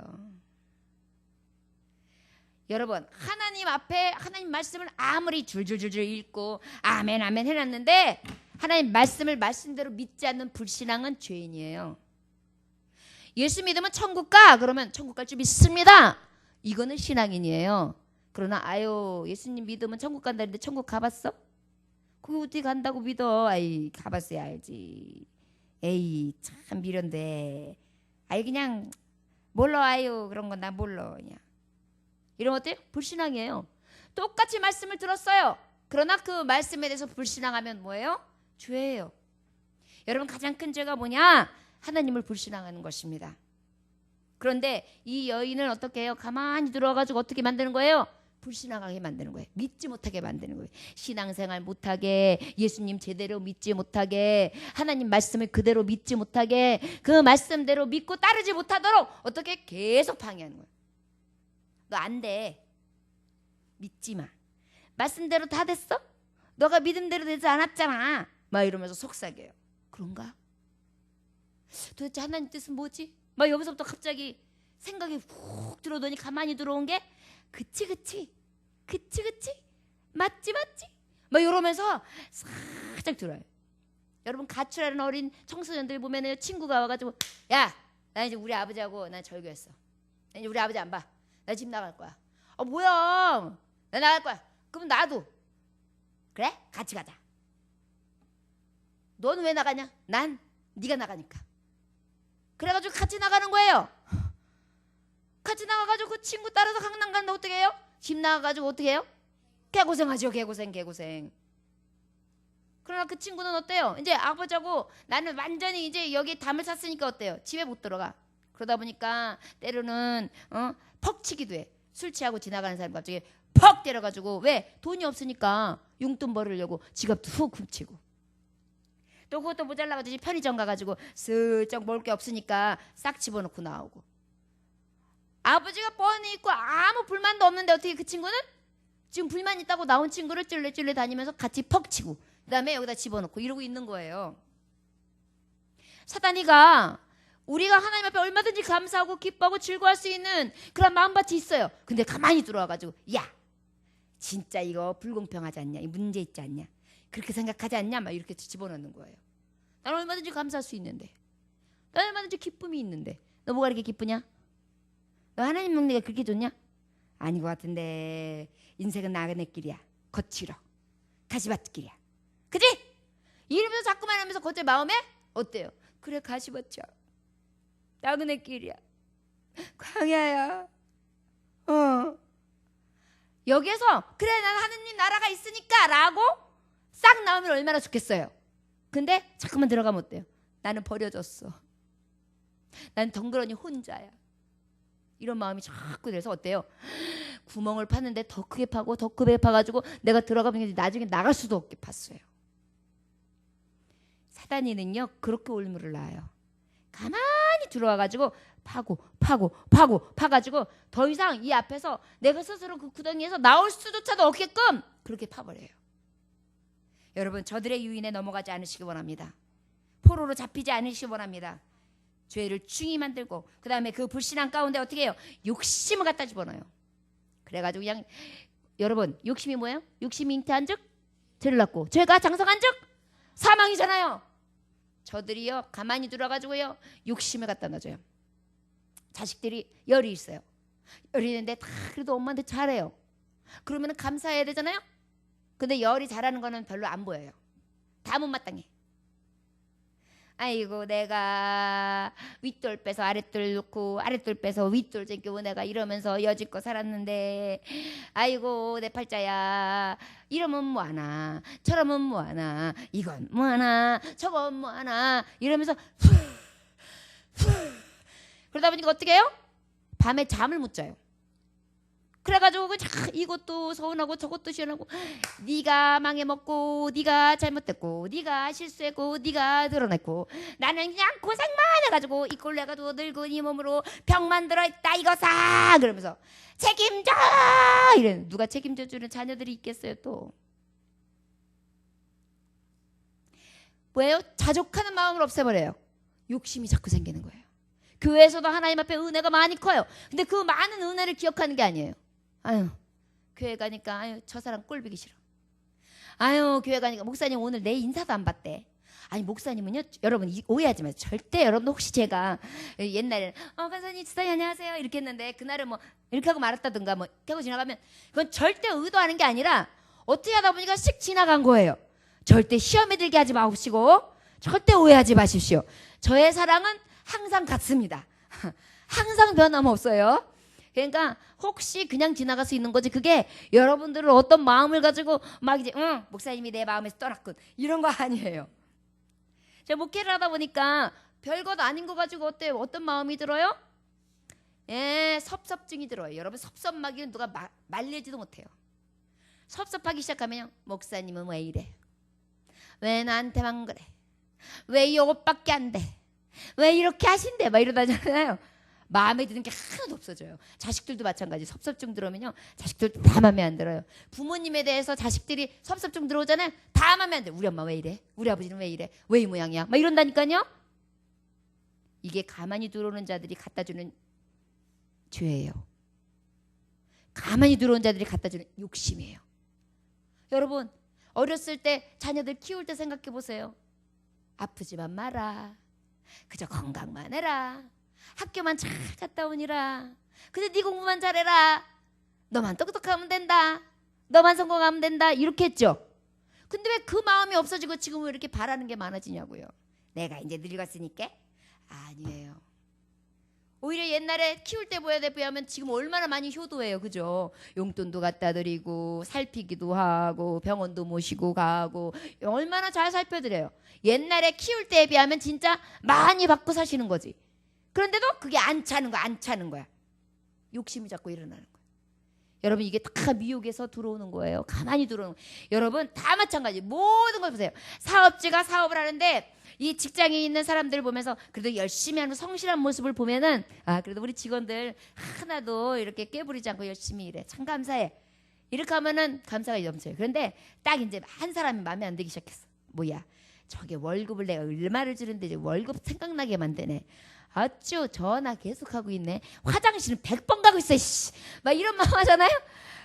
여러분 하나님 앞에 하나님 말씀을 아무리 줄줄줄줄 읽고 아멘 아멘 해놨는데 하나님 말씀을 말씀대로 믿지 않는 불신앙은 죄인이에요. 예수 믿으면 천국 가. 그러면 천국 갈 줄 믿습니다. 이거는 신앙인이에요. 그러나 아유 예수님 믿으면 천국 간다는데 천국 가봤어? 그거 어떻게 간다고 믿어? 아이 가봤어야 알지. 에이 참 미련돼. 아이 그냥 몰라. 아유 그런 건 나 몰라. 그냥 이런 것들 불신앙이에요. 똑같이 말씀을 들었어요. 그러나 그 말씀에 대해서 불신앙하면 뭐예요? 죄예요. 여러분 가장 큰 죄가 뭐냐? 하나님을 불신앙하는 것입니다. 그런데 이 여인을 어떻게 해요? 가만히 들어와가지고 어떻게 만드는 거예요? 불신앙하게 만드는 거예요. 믿지 못하게 만드는 거예요. 신앙생활 못하게, 예수님 제대로 믿지 못하게, 하나님 말씀을 그대로 믿지 못하게, 그 말씀대로 믿고 따르지 못하도록 어떻게 계속 방해하는 거예요. 너 안 돼. 믿지 마. 말씀대로 다 됐어? 너가 믿음대로 되지 않았잖아. 막 이러면서 속삭여요. 그런가? 도대체 하나님 뜻은 뭐지? 막 여기서부터 갑자기 생각이 훅 들어오더니 가만히 들어온 게 그치 맞지 막 이러면서 살짝 들어요. 여러분 가출하는 어린 청소년들 보면은 친구가 와가지고 야, 나 이제 우리 아버지하고 난 절교했어. 나 이제 우리 아버지 안 봐. 나 집 나갈 거야. 뭐야? 나 나갈 거야. 그럼 나도. 그래? 같이 가자. 너는 왜 나가냐? 난 네가 나가니까. 그래가지고 같이 나가는 거예요. 같이 나가가지고 그 친구 따라서 강남 가는데 어떻게 해요? 집 나가가지고 어떻게 해요? 개고생하죠. 개고생. 그러나 그 친구는 어때요? 이제 아버지하고 나는 완전히 이제 여기 담을 샀으니까 어때요? 집에 못 들어가. 그러다 보니까 때로는 퍽 치기도 해. 술 취하고 지나가는 사람 갑자기 퍽 때려가지고 왜? 돈이 없으니까 용돈 벌으려고 지갑도 훅 훔치고 또 그것도 모자라가지고 편의점 가가지고 슬쩍 먹을 게 없으니까 싹 집어넣고 나오고 아버지가 뻔히 있고 아무 불만도 없는데 어떻게 그 친구는 지금 불만 있다고 나온 친구를 찔레찔레 다니면서 같이 퍽 치고 그 다음에 여기다 집어넣고 이러고 있는 거예요. 사단이가 우리가 하나님 앞에 얼마든지 감사하고 기뻐하고 즐거워할 수 있는 그런 마음밭이 있어요. 근데 가만히 들어와가지고 야 진짜 이거 불공평하지 않냐? 이 문제 있지 않냐? 그렇게 생각하지 않냐? 막 이렇게 집어넣는 거예요. 난 얼마든지 감사할 수 있는데 난 얼마든지 기쁨이 있는데 너 뭐가 이렇게 기쁘냐? 너 하나님 먹는 게 그렇게 좋냐? 아닌 것 같은데 인생은 나그네 길이야. 거칠어. 가시밭길이야. 그지? 이러면서 자꾸만 하면서 그때 마음에 어때요? 그래 가시밭이야. 나그네 길이야. 광야야. 여기에서 그래 난 하느님 나라가 있으니까 라고 싹 나오면 얼마나 좋겠어요. 근데 자꾸만 들어가면 어때요? 나는 버려졌어. 난 덩그러니 혼자야. 이런 마음이 자꾸 들어서 어때요? 구멍을 파는데 더 크게 파고 더 크게 파가지고 내가 들어가면 나중에 나갈 수도 없게 팠어요. 사단이는요 그렇게 올무를 놔요. 가만히 들어와가지고 파가지고 더 이상 이 앞에서 내가 스스로 그 구덩이에서 나올 수조차도 없게끔 그렇게 파버려요. 여러분 저들의 유인에 넘어가지 않으시기 원합니다. 포로로 잡히지 않으시기 원합니다. 죄를 중히 만들고 그 다음에 그 불신앙 가운데 어떻게 해요? 욕심을 갖다 집어넣어요. 그래가지고 그냥 여러분 욕심이 뭐예요? 욕심이 잉태한 즉 죄를 낳고 죄가 장성한 즉 사망이잖아요. 저들이요 가만히 들어가지고요 욕심을 갖다 넣어줘요. 자식들이 열이 있어요. 열이 있는데 다 그래도 엄마한테 잘해요. 그러면 감사해야 되잖아요. 근데 열이 잘하는 거는 별로 안 보여요. 다 못마땅해. 아이고 내가 윗돌 빼서 아랫돌 놓고 아랫돌 빼서 윗돌 제끼고 내가 이러면서 여지껏 살았는데 아이고 내 팔자야 이러면 뭐하나 저러면 뭐하나 이건 뭐하나 저건 뭐하나 이러면서 그러다 보니까 어떻게 해요? 밤에 잠을 못 자요. 그래가지고 이것도 서운하고 저것도 시원하고 네가 망해먹고 네가 잘못됐고 네가 실수했고 네가 드러냈고 나는 그냥 고생만 해가지고 이 꼴 내가지고 늙은 이 몸으로 병만 들어있다 이거사 그러면서 책임져 이래. 누가 책임져주는 자녀들이 있겠어요. 또 뭐예요? 자족하는 마음을 없애버려요. 욕심이 자꾸 생기는 거예요. 교회에서도 하나님 앞에 은혜가 많이 커요. 근데 그 많은 은혜를 기억하는 게 아니에요. 아유 교회 가니까 아유 저 사람 꼴보기 싫어. 아유 교회 가니까 목사님 오늘 내 인사도 안 받대. 아니 목사님은요 여러분 오해하지 마세요. 절대 여러분 혹시 제가 옛날에는 간사님 지사님 안녕하세요 이렇게 했는데 그날은 뭐 이렇게 하고 말았다든가 뭐 이렇게 하고 지나가면 그건 절대 의도하는 게 아니라 어떻게 하다 보니까 쓱 지나간 거예요. 절대 시험에 들게 하지 마시고 절대 오해하지 마십시오. 저의 사랑은 항상 같습니다. 항상 변함없어요. 그러니까 혹시 그냥 지나갈 수 있는 거지 그게 여러분들은 어떤 마음을 가지고 막 이제 목사님이 내 마음에서 떠났군 이런 거 아니에요. 제가 목회를 하다 보니까 별것 아닌 거 가지고 어때요? 어떤 마음이 들어요? 예, 섭섭증이 들어요. 여러분 섭섭하기는 누가 말리지도 못해요. 섭섭하기 시작하면요 목사님은 왜 이래? 왜 나한테만 그래? 왜 이것밖에 안 돼? 왜 이렇게 하신대? 막 이러다잖아요. 마음에 드는 게 하나도 없어져요. 자식들도 마찬가지. 섭섭증 들어오면요, 자식들도 다 마음에 안 들어요. 부모님에 대해서 자식들이 섭섭증 들어오잖아요. 다 마음에 안 들어요. 우리 엄마 왜 이래? 우리 아버지는 왜 이래? 왜 이 모양이야? 막 이런다니까요. 이게 가만히 들어오는 자들이 갖다주는 죄예요. 가만히 들어온 자들이 갖다주는 욕심이에요. 여러분, 어렸을 때 자녀들 키울 때 생각해 보세요. 아프지만 마라. 그저 건강만 해라. 학교만 잘 갔다 오니라. 근데 네 공부만 잘해라. 너만 똑똑하면 된다. 너만 성공하면 된다. 이렇게 했죠. 근데 왜 그 마음이 없어지고 지금 왜 이렇게 바라는 게 많아지냐고요. 내가 이제 늙었으니까? 아니에요. 오히려 옛날에 키울 때 보여야 비하면 지금 얼마나 많이 효도해요. 그죠? 용돈도 갖다 드리고 살피기도 하고 병원도 모시고 가고 얼마나 잘 살펴드려요. 옛날에 키울 때에 비하면 진짜 많이 받고 사시는 거지. 그런데도 그게 안 차는 거야. 안 차는 거야. 욕심이 자꾸 일어나는 거야. 여러분, 이게 다 미혹에서 들어오는 거예요. 가만히 들어오는 거예요. 여러분, 다 마찬가지. 모든 걸 보세요. 사업주가 사업을 하는데 이 직장에 있는 사람들을 보면서 그래도 열심히 하는 성실한 모습을 보면은 그래도 우리 직원들 하나도 이렇게 깨부리지 않고 열심히 일해. 참 감사해. 이렇게 하면은 감사가 넘쳐요. 그런데 딱 이제 한 사람이 마음에 안 들기 시작했어. 뭐야? 저게 월급을 내가 얼마를 주는데 이제 월급 생각나게 만드네. 어쭈 전화 계속하고 있네. 화장실은 100번 가고 있어. 막 이런 마음 하잖아요.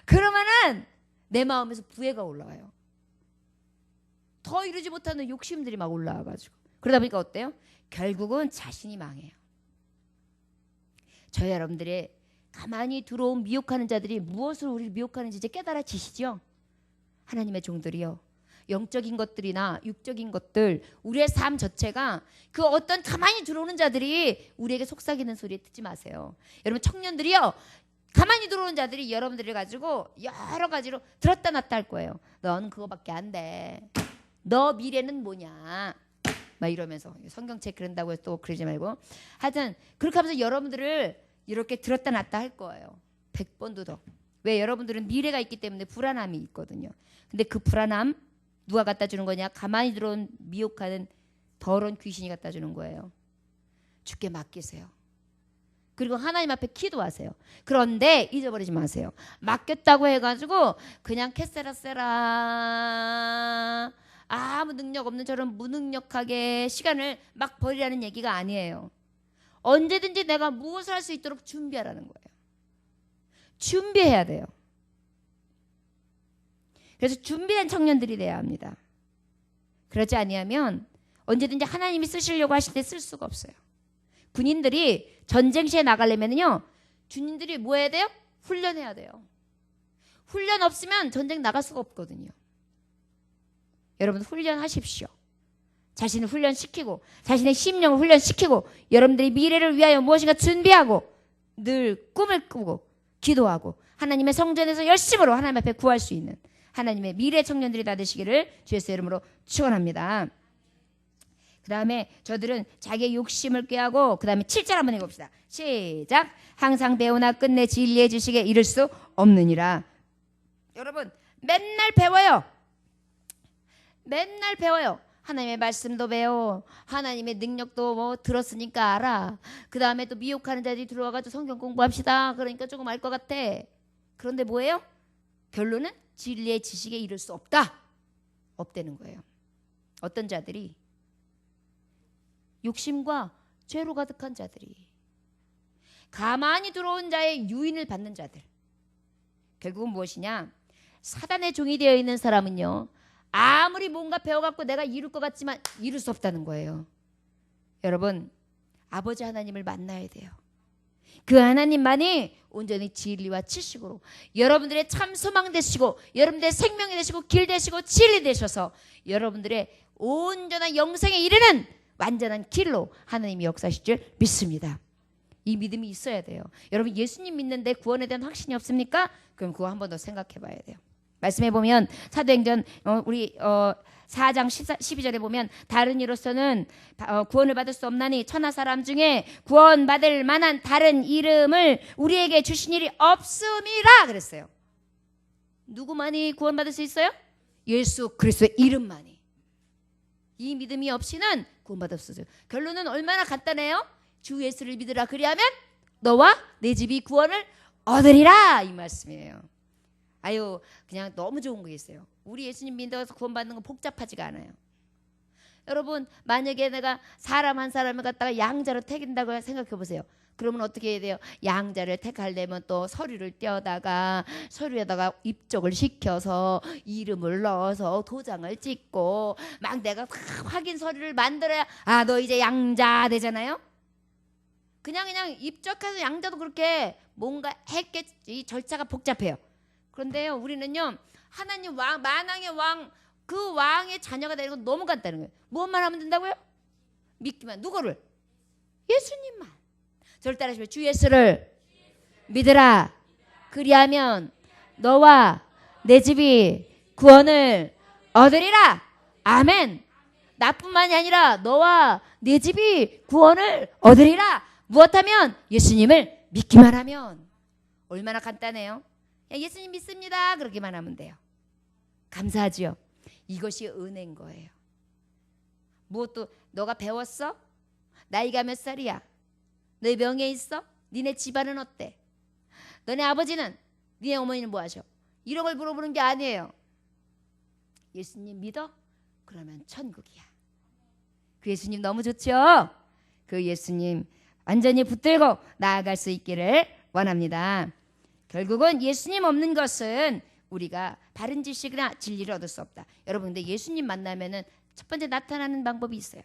그러면은 내 마음에서 부해가 올라와요. 더 이루지 못하는 욕심들이 막 올라와가지고 그러다 보니까 어때요? 결국은 자신이 망해요. 저 여러분들의 가만히 들어온 미혹하는 자들이 무엇으로 우리를 미혹하는지 이제 깨달아지시죠? 하나님의 종들이요, 영적인 것들이나 육적인 것들, 우리의 삶 자체가 그 어떤 가만히 들어오는 자들이 우리에게 속삭이는 소리 듣지 마세요. 여러분 청년들이요, 가만히 들어오는 자들이 여러분들을 가지고 여러 가지로 들었다 놨다 할 거예요. 넌 그거밖에 안 돼. 너 미래는 뭐냐 막 이러면서 성경책 그런다고 해서 또 그러지 말고 하여튼 그렇게 하면서 여러분들을 이렇게 들었다 놨다 할 거예요. 100번도 더. 왜? 여러분들은 미래가 있기 때문에 불안함이 있거든요. 근데 그 불안함 누가 갖다 주는 거냐? 가만히 들어온 미혹하는 더러운 귀신이 갖다 주는 거예요. 주께 맡기세요. 그리고 하나님 앞에 기도하세요. 그런데 잊어버리지 마세요. 맡겼다고 해가지고 그냥 캐세라세라 아무 능력 없는 저런 무능력하게 시간을 막 버리라는 얘기가 아니에요. 언제든지 내가 무엇을 할 수 있도록 준비하라는 거예요. 준비해야 돼요. 그래서 준비된 청년들이 돼야 합니다. 그렇지 아니하면 언제든지 하나님이 쓰시려고 하실 때 쓸 수가 없어요. 군인들이 전쟁 시에 나가려면요, 군인들이 뭐 해야 돼요? 훈련해야 돼요. 훈련 없으면 전쟁 나갈 수가 없거든요. 여러분 훈련하십시오. 자신을 훈련시키고 자신의 심령을 훈련시키고 여러분들이 미래를 위하여 무엇인가 준비하고 늘 꿈을 꾸고 기도하고 하나님의 성전에서 열심으로 하나님 앞에 구할 수 있는 하나님의 미래 청년들이 다 되시기를 주 예수의 이름으로 축원합니다. 그 다음에 저들은 자기의 욕심을 꾀하고 그 다음에 7절 한번 해봅시다. 시작. 항상 배우나 끝내 진리의 지식에 이를 수 없느니라. 여러분 맨날 배워요. 맨날 배워요. 하나님의 말씀도 배워. 하나님의 능력도 뭐 들었으니까 알아. 그 다음에 또 미혹하는 자들이 들어와가지고 성경 공부합시다. 그러니까 조금 알 것 같아. 그런데 뭐예요? 결론은 진리의 지식에 이를 수 없다. 없다는 거예요. 어떤 자들이? 욕심과 죄로 가득한 자들이, 가만히 들어온 자의 유인을 받는 자들. 결국은 무엇이냐? 사단의 종이 되어 있는 사람은요, 아무리 뭔가 배워갖고 내가 이룰 것 같지만 이룰 수 없다는 거예요. 여러분 아버지 하나님을 만나야 돼요. 그 하나님만이 온전히 진리와 지식으로 여러분들의 참 소망 되시고 여러분들의 생명이 되시고 길 되시고 진리 되셔서 여러분들의 온전한 영생에 이르는 완전한 길로 하나님이 역사하실 줄 믿습니다. 이 믿음이 있어야 돼요. 여러분 예수님 믿는데 구원에 대한 확신이 없습니까? 그럼 그거 한 번 더 생각해 봐야 돼요. 말씀해 보면 사도행전 우리 4장 12절에 보면 다른 이로서는 구원을 받을 수 없나니 천하 사람 중에 구원받을 만한 다른 이름을 우리에게 주신 일이 없음이라 그랬어요. 누구만이 구원받을 수 있어요? 예수 그리스도의 이름만이. 이 믿음이 없이는 구원받을 수 없어요. 결론은 얼마나 간단해요? 주 예수를 믿으라 그리하면 너와 내 집이 구원을 얻으리라 이 말씀이에요. 아유 그냥 너무 좋은 거 있어요. 우리 예수님 믿어서 구원받는 거 복잡하지가 않아요. 여러분 만약에 내가 사람 한 사람을 갖다가 양자로 택인다고 생각해 보세요. 그러면 어떻게 해야 돼요? 양자를 택하려면 또 서류를 떼어다가 서류에다가 입력을 시켜서 이름을 넣어서 도장을 찍고 막 내가 확인 서류를 만들어야 아 너 이제 양자 되잖아요. 그냥 입적해서 양자도 그렇게 뭔가 했겠지. 절차가 복잡해요. 그런데요 우리는요 하나님 왕 만왕의 왕 그 왕의 자녀가 되는 건 너무 간단한 거예요. 무엇만 하면 된다고요? 믿기만. 누구를? 예수님만. 저를 따라하시면 주 예수를 믿으라. 그리하면 너와 내 집이 구원을 얻으리라. 아멘. 나뿐만이 아니라 너와 내 집이 구원을 얻으리라. 무엇하면? 예수님을 믿기만 하면. 얼마나 간단해요. 예수님 믿습니다. 그러기만 하면 돼요. 감사하지요. 이것이 은혜인 거예요. 무엇도 너가 배웠어? 나이가 몇 살이야? 너의 명예 있어? 니네 집안은 어때? 너네 아버지는? 니네 어머니는 뭐 하셔? 이런 걸 물어보는 게 아니에요. 예수님 믿어? 그러면 천국이야. 그 예수님 너무 좋죠? 그 예수님 완전히 붙들고 나아갈 수 있기를 원합니다. 결국은 예수님 없는 것은 우리가 바른 지식이나 진리를 얻을 수 없다. 여러분 근데 예수님 만나면은 첫 번째 나타나는 방법이 있어요.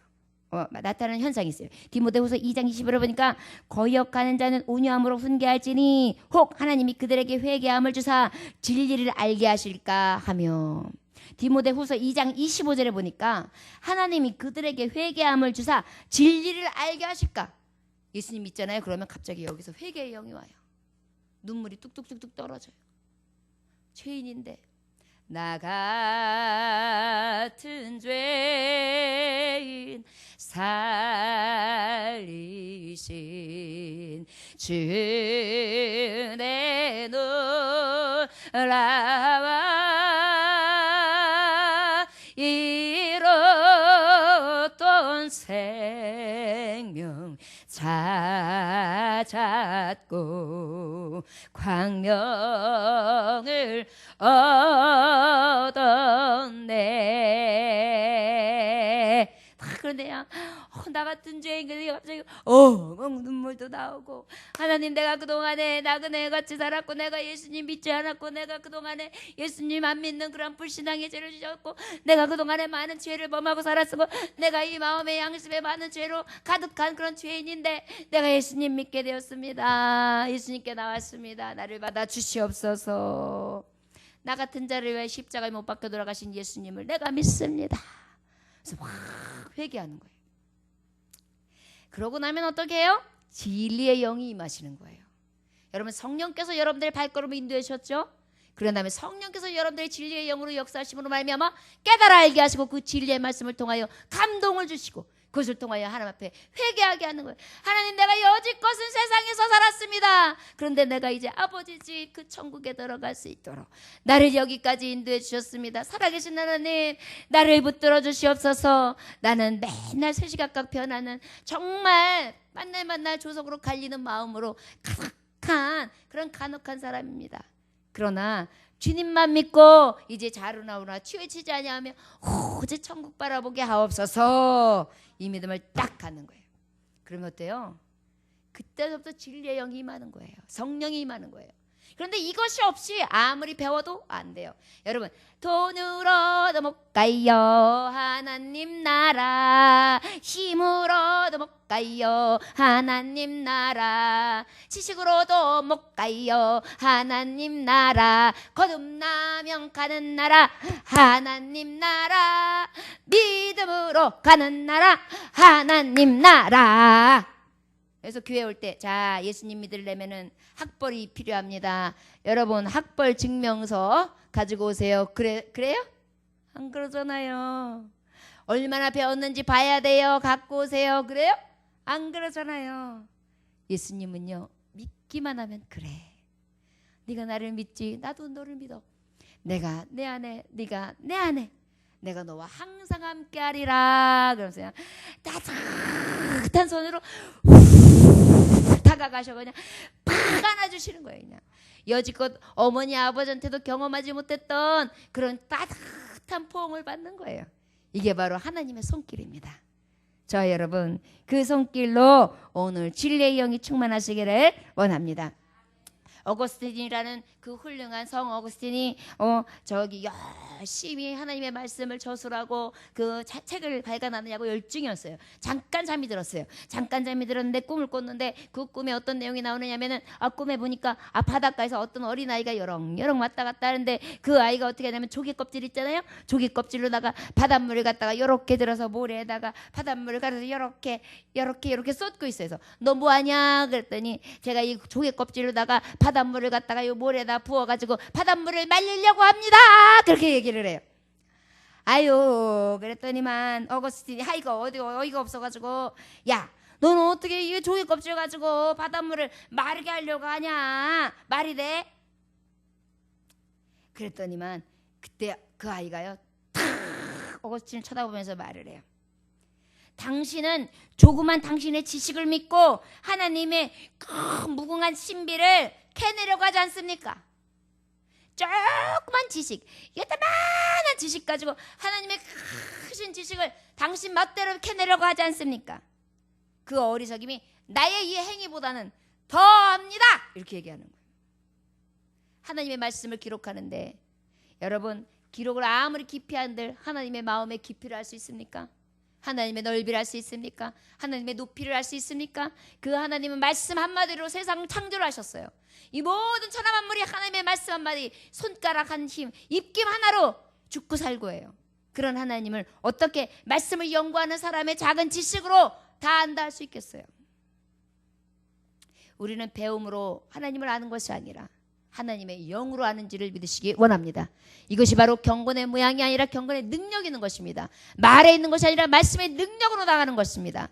나타나는 현상이 있어요. 디모데후서 2장 20절을 보니까 거역하는 자는 온유함으로 훈계할지니 혹 하나님이 그들에게 회개함을 주사 진리를 알게 하실까 하며 디모데후서 2장 25절에 보니까 하나님이 그들에게 회개함을 주사 진리를 알게 하실까. 예수님 믿잖아요. 그러면 갑자기 여기서 회개의 영이 와요. 눈물이 뚝뚝뚝뚝 떨어져요. 죄인인데 나 같은 죄인 살리신 주 내놓으라와 이뤘던 생명 찾았고 광명을 얻었네. 그런데요 나 같은 죄인들이 갑자기 눈물도 나오고 하나님 내가 그동안에 나그네 같이 살았고 내가 예수님 믿지 않았고 내가 그동안에 예수님 안 믿는 그런 불신앙의 죄를 지었고 내가 그동안에 많은 죄를 범하고 살았고 내가 이 마음의 양심에 많은 죄로 가득한 그런 죄인인데 내가 예수님 믿게 되었습니다. 예수님께 나왔습니다. 나를 받아 주시옵소서. 나 같은 자를 위해 십자가에 못 박혀 돌아가신 예수님을 내가 믿습니다. 그래서 막 회개하는 거예요. 그러고 나면 어떻게 해요? 진리의 영이 임하시는 거예요. 여러분 성령께서 여러분들의 발걸음을 인도해 주셨죠? 그런 다음에 성령께서 여러분들의 진리의 영으로 역사하심으로 말미암아 깨달아 알게 하시고 그 진리의 말씀을 통하여 감동을 주시고 그것을 통하여 하나님 앞에 회개하게 하는 거예요. 하나님 내가 여지껏은 세상에서 살았습니다. 그런데 내가 이제 아버지 집 그 천국에 들어갈 수 있도록 나를 여기까지 인도해 주셨습니다. 살아계신 하나님 나를 붙들어 주시옵소서. 나는 맨날 새시각각 변하는 정말 만날 조속으로 갈리는 마음으로 가득한 그런 간혹한 사람입니다. 그러나 주님만 믿고 이제 자루나오나 치우치지 아니하며 오직 천국 바라보게 하옵소서. 이 믿음을 딱 갖는 거예요. 그러면 어때요? 그때부터 진리의 영이 임하는 거예요. 성령이 임하는 거예요. 그런데 이것이 없이 아무리 배워도 안 돼요. 여러분 돈으로도 못 가요 하나님 나라. 힘으로도 못 가요 하나님 나라. 지식으로도 못 가요 하나님 나라. 거듭나면 가는 나라 하나님 나라. 믿음으로 가는 나라 하나님 나라. 그래서 교회 올 때 자 예수님 믿으려면은 학벌이 필요합니다. 여러분 학벌 증명서 가지고 오세요. 그래요? 안 그러잖아요. 얼마나 배웠는지 봐야 돼요. 갖고 오세요. 그래요? 안 그러잖아요. 예수님은요 믿기만 하면 그래. 네가 나를 믿지 나도 너를 믿어. 내가 내 안에 네가 내 안에 내가 너와 항상 함께하리라. 그러면서 따뜻한 손으로 다 다가가셔 그냥 팍 안아주시는 거예요. 그냥 여지껏 어머니 아버지한테도 경험하지 못했던 그런 따뜻한 포옹을 받는 거예요. 이게 바로 하나님의 손길입니다. 저 여러분 그 손길로 오늘 진리의 영이 충만하시기를 원합니다. 어거스틴이라는 그 훌륭한 성 어거스틴이 저기 열심히 하나님의 말씀을 저술하고 그 책을 발간하느냐고 열중이었어요. 잠깐 잠이 들었어요. 잠깐 잠이 들었는데 꿈을 꿨는데 그 꿈에 어떤 내용이 나오느냐면은 꿈에 보니까 바닷가에서 어떤 어린아이가 여렁여렁 왔다 갔다 하는데 그 아이가 어떻게 하냐면 조개 껍질 있잖아요. 조개 껍질로다가 바닷물을 갖다가 요렇게 들어서 모래에다가 바닷물을 가려서 요렇게 쏟고 있어요. 그래서 너 뭐하냐 그랬더니 제가 이 조개 껍질로다가 바닷물을 갖다가 요 모래에다 부어가지고 바닷물을 말리려고 합니다. 그렇게 얘기를 해요. 아유 그랬더니만 어거스틴이 하이가 어이가 없어가지고 야 너는 어떻게 이 조개 껍질 가지고 바닷물을 마르게 하려고 하냐 말이 돼? 그랬더니만 그때 그 아이가요 탁 어거스틴을 쳐다보면서 말을 해요. 당신은 조그만 당신의 지식을 믿고 하나님의 큰 무궁한 신비를 캐내려고 하지 않습니까? 조그만 지식, 이것만한 지식 가지고 하나님의 크신 지식을 당신 멋대로 캐내려고 하지 않습니까? 그 어리석임이 나의 이 행위보다는 더합니다. 이렇게 얘기하는 거예요. 하나님의 말씀을 기록하는데 여러분 기록을 아무리 깊이 한들 하나님의 마음의 깊이를 알 수 있습니까? 하나님의 넓이를 알 수 있습니까? 하나님의 높이를 알 수 있습니까? 그 하나님은 말씀 한마디로 세상을 창조를 하셨어요. 이 모든 천하 만물이 하나님의 말씀 한마디 손가락 한 힘 입김 하나로 죽고 살고 해요. 그런 하나님을 어떻게 말씀을 연구하는 사람의 작은 지식으로 다 안다 할 수 있겠어요? 우리는 배움으로 하나님을 아는 것이 아니라 하나님의 영으로 아는지를 믿으시기 원합니다. 이것이 바로 경건의 모양이 아니라 경건의 능력이 있는 것입니다. 말에 있는 것이 아니라 말씀의 능력으로 나가는 것입니다.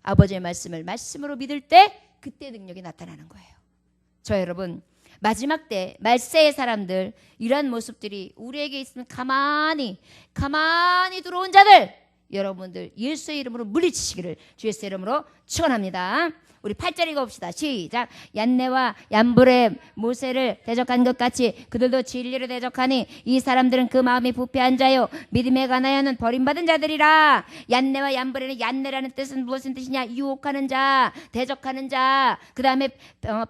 아버지의 말씀을 말씀으로 믿을 때 그때 능력이 나타나는 거예요. 저 여러분 마지막 때 말세의 사람들 이러한 모습들이 우리에게 있으면 가만히 들어온 자들 여러분들 예수의 이름으로 물리치시기를 주 예수의 이름으로 축원합니다. 우리 8절 읽어봅시다. 시작. 얀네와 얀불의 모세를 대적한 것 같이 그들도 진리를 대적하니 이 사람들은 그 마음이 부패한 자요 믿음에 관하여는 버림받은 자들이라. 얀네와 얀불에는 얀네라는 뜻은 무엇인 뜻이냐? 유혹하는 자, 대적하는 자. 그 다음에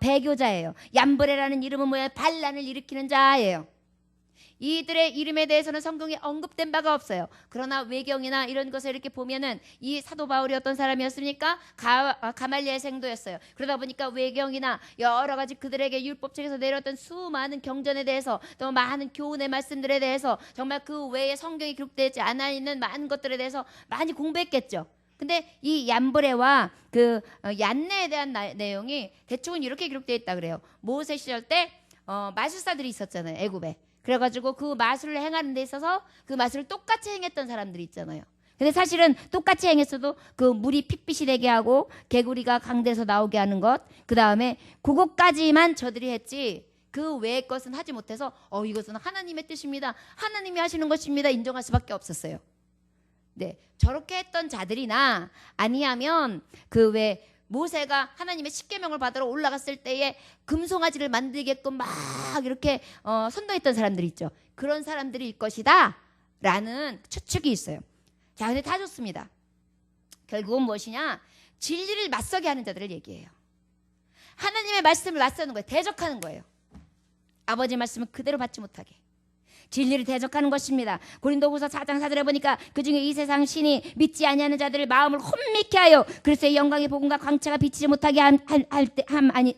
배교자예요. 얀불에라는 이름은 뭐예요? 반란을 일으키는 자예요. 이들의 이름에 대해서는 성경에 언급된 바가 없어요. 그러나 외경이나 이런 것을 이렇게 보면은 이 사도 바울이 어떤 사람이었습니까? 가말리엘 생도였어요. 그러다 보니까 외경이나 여러 가지 그들에게 율법책에서 내렸던 수많은 경전에 대해서 또 많은 교훈의 말씀들에 대해서 정말 그 외에 성경이 기록되지 않아 있는 많은 것들에 대해서 많이 공부했겠죠. 근데 이 얀브레와 그 얀네에 대한 내용이 대충은 이렇게 기록되어 있다 그래요. 모세 시절 때 마술사들이 있었잖아요. 애굽에. 그래가지고 그 마술을 행하는 데 있어서 그 마술을 똑같이 행했던 사람들이 있잖아요. 근데 사실은 똑같이 행했어도 그 물이 핏빛이 되게 하고 개구리가 강대에서 나오게 하는 것, 그 다음에 그것까지만 저들이 했지 그 외의 것은 하지 못해서 이것은 하나님의 뜻입니다. 하나님이 하시는 것입니다. 인정할 수밖에 없었어요. 네, 저렇게 했던 자들이나 아니하면 그 외 모세가 하나님의 십계명을 받으러 올라갔을 때에 금송아지를 만들게끔 막 이렇게 선동했던 사람들이 있죠. 그런 사람들일 것이다 라는 추측이 있어요. 자, 근데 다 좋습니다. 결국은 무엇이냐? 진리를 맞서게 하는 자들을 얘기해요. 하나님의 말씀을 맞서는 거예요. 대적하는 거예요. 아버지의 말씀을 그대로 받지 못하게. 진리를 대적하는 것입니다. 고린도후서 4장 4절에 보니까 그중에 이 세상 신이 믿지 아니하는 자들의 마음을 혼미케 하여 그리스도의 영광의 복음과 광채가 비치지 못하게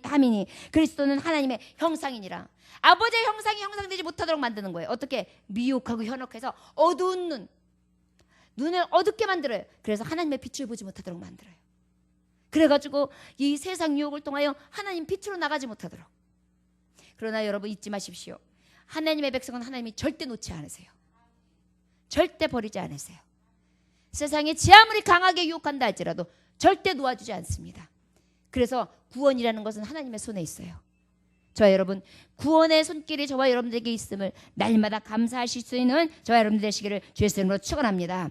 함이니 그리스도는 하나님의 형상이니라. 아버지의 형상이 형상되지 못하도록 만드는 거예요. 어떻게? 미혹하고 현혹해서 어두운 눈을 어둡게 만들어요. 그래서 하나님의 빛을 보지 못하도록 만들어요. 그래가지고 이 세상 유혹을 통하여 하나님 빛으로 나가지 못하도록. 그러나 여러분 잊지 마십시오. 하나님의 백성은 하나님이 절대 놓지 않으세요. 절대 버리지 않으세요. 세상에 지 아무리 강하게 유혹한다 할지라도 절대 놓아주지 않습니다. 그래서 구원이라는 것은 하나님의 손에 있어요. 저와 여러분 구원의 손길이 저와 여러분들에게 있음을 날마다 감사하실 수 있는 저와 여러분들 되시기를 주의 이름으로 축원합니다.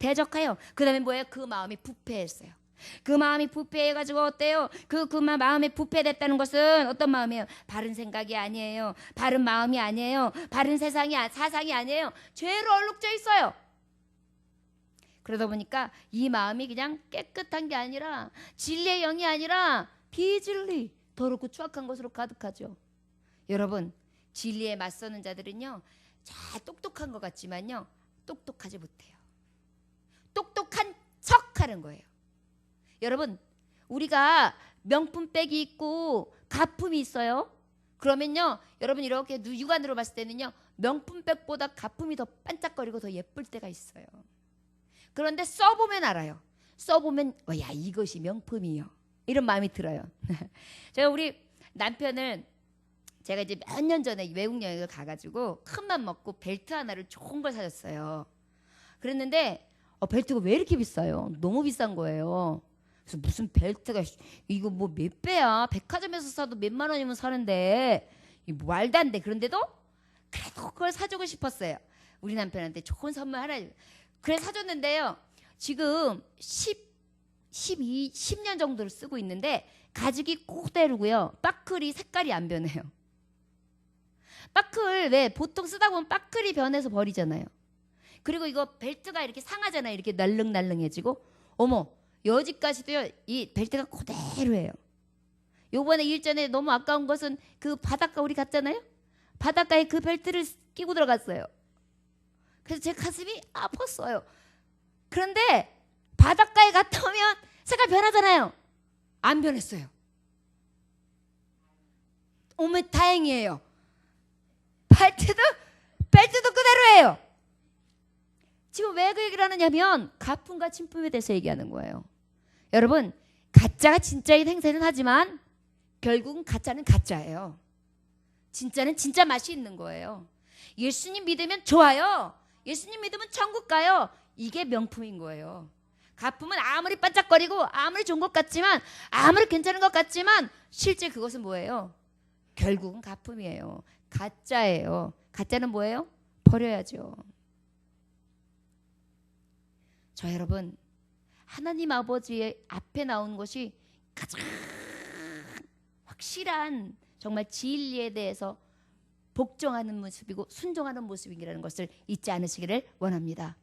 대적하여 그 다음에 뭐예요? 그 마음이 부패했어요. 그 마음이 부패해가지고 어때요? 그 마음이 부패됐다는 것은 어떤 마음이에요? 바른 생각이 아니에요. 바른 마음이 아니에요. 바른 사상이 아니에요. 죄로 얼룩져 있어요. 그러다 보니까 이 마음이 그냥 깨끗한 게 아니라 진리의 영이 아니라 비진리, 더럽고 추악한 것으로 가득하죠. 여러분, 진리에 맞서는 자들은요, 잘 똑똑한 것 같지만요, 똑똑하지 못해요. 똑똑한 척하는 거예요. 여러분, 우리가 명품백이 있고 가품이 있어요. 그러면요, 여러분 이렇게 육안으로 봤을 때는요, 명품백보다 가품이 더 반짝거리고 더 예쁠 때가 있어요. 그런데 써보면 알아요. 써보면 야, 이것이 명품이요, 이런 마음이 들어요. 제가 우리 남편을 제가 이제 몇 년 전에 외국 여행을 가가지고 큰 맘 먹고 벨트 하나를 좋은 걸 사줬어요. 그랬는데 벨트가 왜 이렇게 비싸요? 너무 비싼 거예요. 그래서 무슨 벨트가 이거 뭐 몇 배야? 백화점에서 사도 몇만 원이면 사는데 이거 말도 안 돼. 그런데도 그래도 그걸 사주고 싶었어요. 우리 남편한테 좋은 선물 하나. 그래서 사줬는데요. 지금 10년 정도를 쓰고 있는데 가죽이 그대로고요. 바클이 색깔이 안 변해요. 바클 왜 보통 쓰다 보면 바클이 변해서 버리잖아요. 그리고 이거 벨트가 이렇게 상하잖아요. 이렇게 날릉날릉해지고. 어머, 여지까지도요, 이 벨트가 그대로예요. 요번에 일전에 너무 아까운 것은 그 바닷가 우리 갔잖아요. 바닷가에 그 벨트를 끼고 들어갔어요. 그래서 제 가슴이 아팠어요. 그런데 바닷가에 갔다 오면 색깔 변하잖아요. 안 변했어요. 어머, 다행이에요. 벨트도 그대로예요. 지금 왜 그 얘기를 하느냐면 가품과 진품에 대해서 얘기하는 거예요. 여러분, 가짜가 진짜인 행세는 하지만 결국은 가짜는 가짜예요. 진짜는 진짜 맛이 있는 거예요. 예수님 믿으면 좋아요. 예수님 믿으면 천국 가요. 이게 명품인 거예요. 가품은 아무리 반짝거리고 아무리 좋은 것 같지만, 아무리 괜찮은 것 같지만 실제 그것은 뭐예요? 결국은 가품이에요. 가짜예요. 가짜는 뭐예요? 버려야죠. 저 여러분, 하나님 아버지의 앞에 나오는 것이 가장 확실한 정말 진리에 대해서 복종하는 모습이고 순종하는 모습이라는 것을 잊지 않으시기를 원합니다.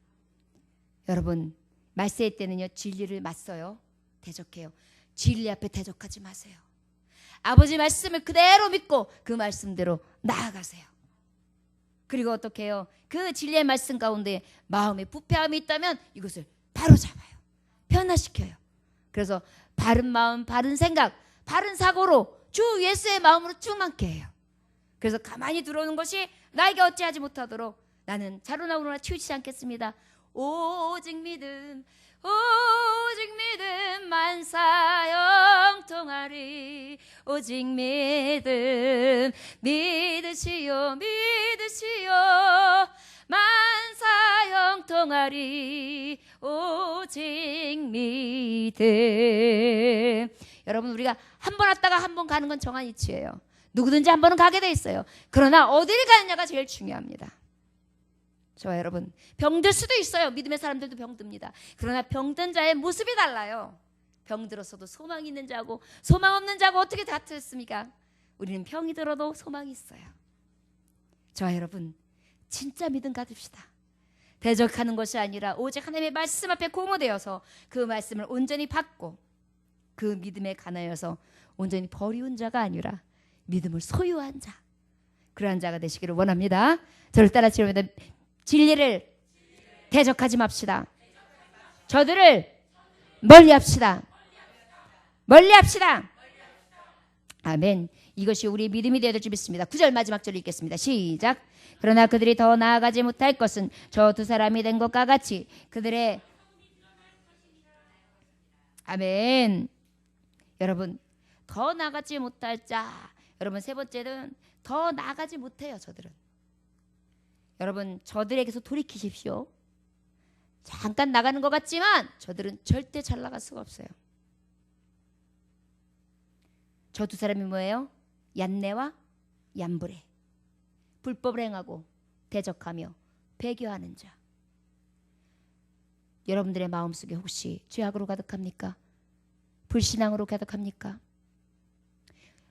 여러분, 말세의 때는요, 진리를 맞서요. 대적해요. 진리 앞에 대적하지 마세요. 아버지 말씀을 그대로 믿고 그 말씀대로 나아가세요. 그리고 어떻게 해요? 그 진리의 말씀 가운데 마음에 부패함이 있다면 이것을 바로 잡아요. 변화시켜요. 그래서 바른 마음, 바른 생각, 바른 사고로 주 예수의 마음으로 충만케 해요. 그래서 가만히 들어오는 것이 나에게 어찌하지 못하도록 나는 자로나 우로나 치우치지 않겠습니다. 오직 믿음 만사형통하리. 오직 믿음 믿으시오 만사형통하리. 오직 믿음. 여러분, 우리가 한 번 왔다가 한 번 가는 건 정한 이치예요. 누구든지 한 번은 가게 돼 있어요. 그러나 어디를 가느냐가 제일 중요합니다. 저와 여러분, 병들 수도 있어요. 믿음의 사람들도 병듭니다. 그러나 병든 자의 모습이 달라요. 병들었어도 소망이 있는 자고 소망 없는 자고 어떻게 다투었습니까? 우리는 병이 들어도 소망이 있어요. 저와 여러분, 진짜 믿음 가집시다. 대적하는 것이 아니라 오직 하나님의 말씀 앞에 고무되어서 그 말씀을 온전히 받고 그 믿음에 가나여서 온전히 버리운 자가 아니라 믿음을 소유한 자, 그러한 자가 되시기를 원합니다. 저를 따라 지르면 진리를 대적하지 맙시다. 저들을 멀리합시다. 아멘. 이것이 우리의 믿음이 되어야 될 줄 믿습니다. 9절 마지막 절 읽겠습니다. 시작. 그러나 그들이 더 나아가지 못할 것은 저 두 사람이 된 것과 같이 그들의 아멘. 여러분, 더 나가지 못할 자. 여러분, 세 번째는 더 나가지 못해요. 저들은. 여러분, 저들에게서 돌이키십시오. 잠깐 나가는 것 같지만 저들은 절대 잘 나갈 수가 없어요. 저 두 사람이 뭐예요? 얀네와 얀브레. 불법을 행하고 대적하며 배교하는 자. 여러분들의 마음속에 혹시 죄악으로 가득합니까? 불신앙으로 가득합니까?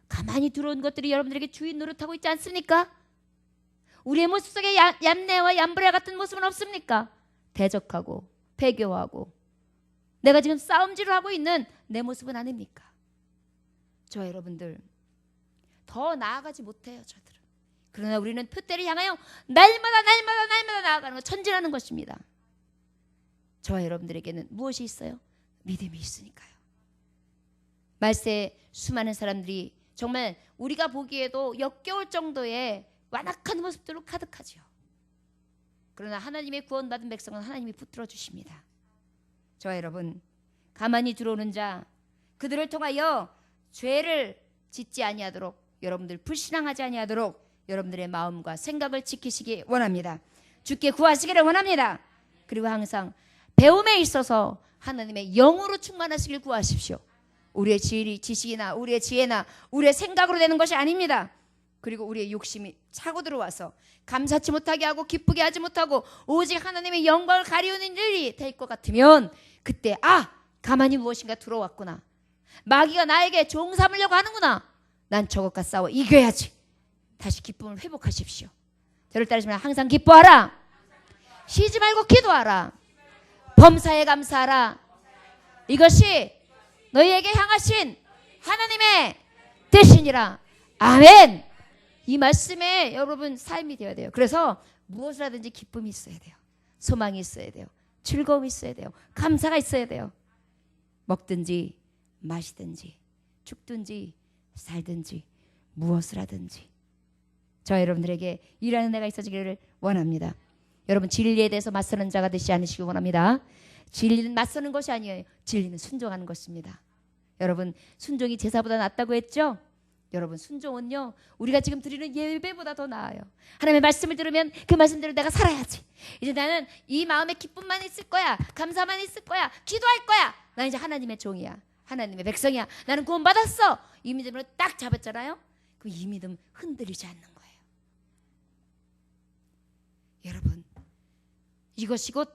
가만히 들어온 것들이 여러분들에게 주인 노릇하고 있지 않습니까? 우리의 모습 속에 얌내와 얌브레 같은 모습은 없습니까? 대적하고 배교하고 내가 지금 싸움질을 하고 있는 내 모습은 아닙니까? 저 여러분들 더 나아가지 못해요. 저들은. 그러나 우리는 표대를 향하여 날마다 나아가는 것, 전진하는 것입니다. 저와 여러분들에게는 무엇이 있어요? 믿음이 있으니까요. 말세에 수많은 사람들이 정말 우리가 보기에도 역겨울 정도의 완악한 모습들로 가득하죠. 그러나 하나님의 구원받은 백성은 하나님이 붙들어 주십니다. 저와 여러분, 가만히 들어오는 자 그들을 통하여 죄를 짓지 아니하도록, 여러분들 불신앙하지 아니하도록 여러분들의 마음과 생각을 지키시기 원합니다. 주께 구하시기를 원합니다. 그리고 항상 배움에 있어서 하나님의 영으로 충만하시길 구하십시오. 우리의 지식이나 우리의 지혜나 우리의 생각으로 되는 것이 아닙니다. 그리고 우리의 욕심이 차고 들어와서 감사치 못하게 하고 기쁘게 하지 못하고 오직 하나님의 영광을 가리우는 일이 될 것 같으면 그때 가만히 무엇인가 들어왔구나. 마귀가 나에게 종 삼으려고 하는구나. 난 저것과 싸워 이겨야지. 다시 기쁨을 회복하십시오. 저를 따르시면 항상 기뻐하라. 쉬지 말고 기도하라. 범사에 감사하라. 이것이 너희에게 향하신 하나님의 뜻이니라. 아멘. 이 말씀에 여러분 삶이 되어야 돼요. 그래서 무엇을 하든지 기쁨이 있어야 돼요. 소망이 있어야 돼요. 즐거움이 있어야 돼요. 감사가 있어야 돼요. 먹든지 마시든지 죽든지 살든지 무엇을 하든지 저 여러분들에게 일하는 내가 있어지기를 원합니다. 여러분 진리에 대해서 맞서는 자가 되지 않으시기 원합니다. 진리는 맞서는 것이 아니에요. 진리는 순종하는 것입니다. 여러분 순종이 제사보다 낫다고 했죠? 여러분 순종은요 우리가 지금 드리는 예배보다 더 나아요. 하나님의 말씀을 들으면 그 말씀대로 내가 살아야지. 이제 나는 이 마음에 기쁨만 있을 거야. 감사만 있을 거야. 기도할 거야. 나 이제 하나님의 종이야. 하나님의 백성이야. 나는 구원받았어. 이 믿음으로 딱 잡았잖아요. 그 이 믿음 흔들리지 않는 거예요. 여러분 이것이 곧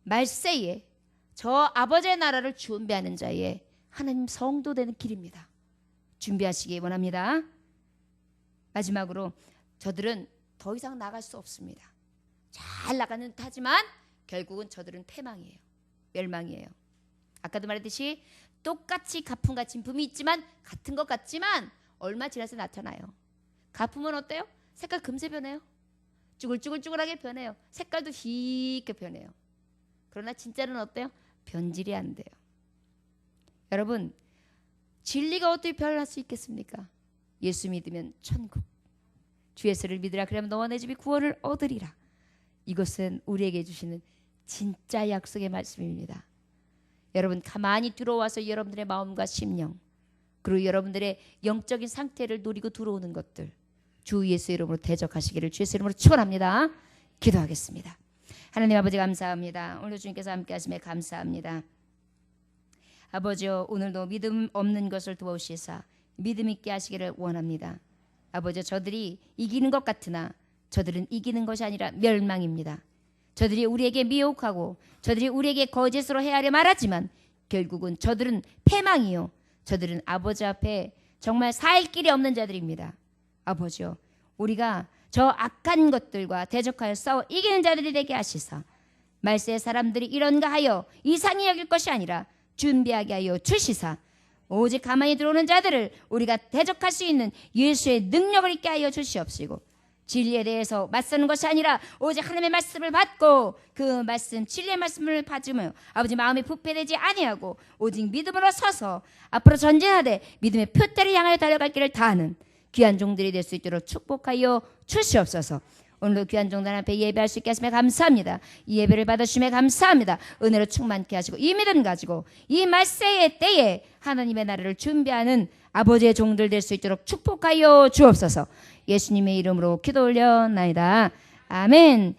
말세에 저 아버지의 나라를 준비하는 자의 하나님 성도 되는 길입니다. 준비하시기 원합니다. 마지막으로 저들은 더 이상 나갈 수 없습니다. 잘 나가는 듯 하지만 결국은 저들은 패망이에요. 멸망이에요. 아까도 말했듯이 똑같이 가품과 진품이 있지만 같은 것 같지만 얼마 지나서 나타나요. 가품은 어때요? 색깔 금세 변해요. 쭈글쭈글쭈글하게 변해요. 색깔도 희게 변해요. 그러나 진짜는 어때요? 변질이 안 돼요. 여러분 진리가 어떻게 변할 수 있겠습니까? 예수 믿으면 천국. 주 예수를 믿으라. 그러면 너와 내 집이 구원을 얻으리라. 이것은 우리에게 주시는 진짜 약속의 말씀입니다. 여러분 가만히 들어와서 여러분들의 마음과 심령 그리고 여러분들의 영적인 상태를 노리고 들어오는 것들 주 예수 이름으로 대적하시기를 주 예수 이름으로 축원합니다. 기도하겠습니다. 하나님 아버지 감사합니다. 오늘 주님께서 함께 하심에 감사합니다. 아버지여 오늘도 믿음 없는 것을 도우시사 믿음 있게 하시기를 원합니다. 아버지여 저들이 이기는 것 같으나 저들은 이기는 것이 아니라 멸망입니다. 저들이 우리에게 미혹하고 저들이 우리에게 거짓으로 헤아려 말하지만 결국은 저들은 패망이요. 저들은 아버지 앞에 정말 살 길이 없는 자들입니다. 아버지여 우리가 저 악한 것들과 대적하여 싸워 이기는 자들이 되게 하시사 말세의 사람들이 이런가 하여 이상히 여길 것이 아니라 준비하게 하여 주시사 오직 가만히 들어오는 자들을 우리가 대적할 수 있는 예수의 능력을 있게 하여 주시옵시고 진리에 대해서 맞서는 것이 아니라 오직 하나님의 말씀을 받고 그 말씀 진리의 말씀을 받으며 아버지 마음이 부패되지 아니하고 오직 믿음으로 서서 앞으로 전진하되 믿음의 표대를 향하여 달려갈 길을 다하는 귀한 종들이 될 수 있도록 축복하여 주시옵소서. 오늘도 귀한 종들 앞에 예배할 수 있게 하시며 감사합니다. 이 예배를 받아주시며 감사합니다. 은혜로 충만케 하시고 이 믿음 가지고 이 말세의 때에 하나님의 나라를 준비하는 아버지의 종들 될 수 있도록 축복하여 주옵소서. 예수님의 이름으로 기도 올려나이다. 아멘.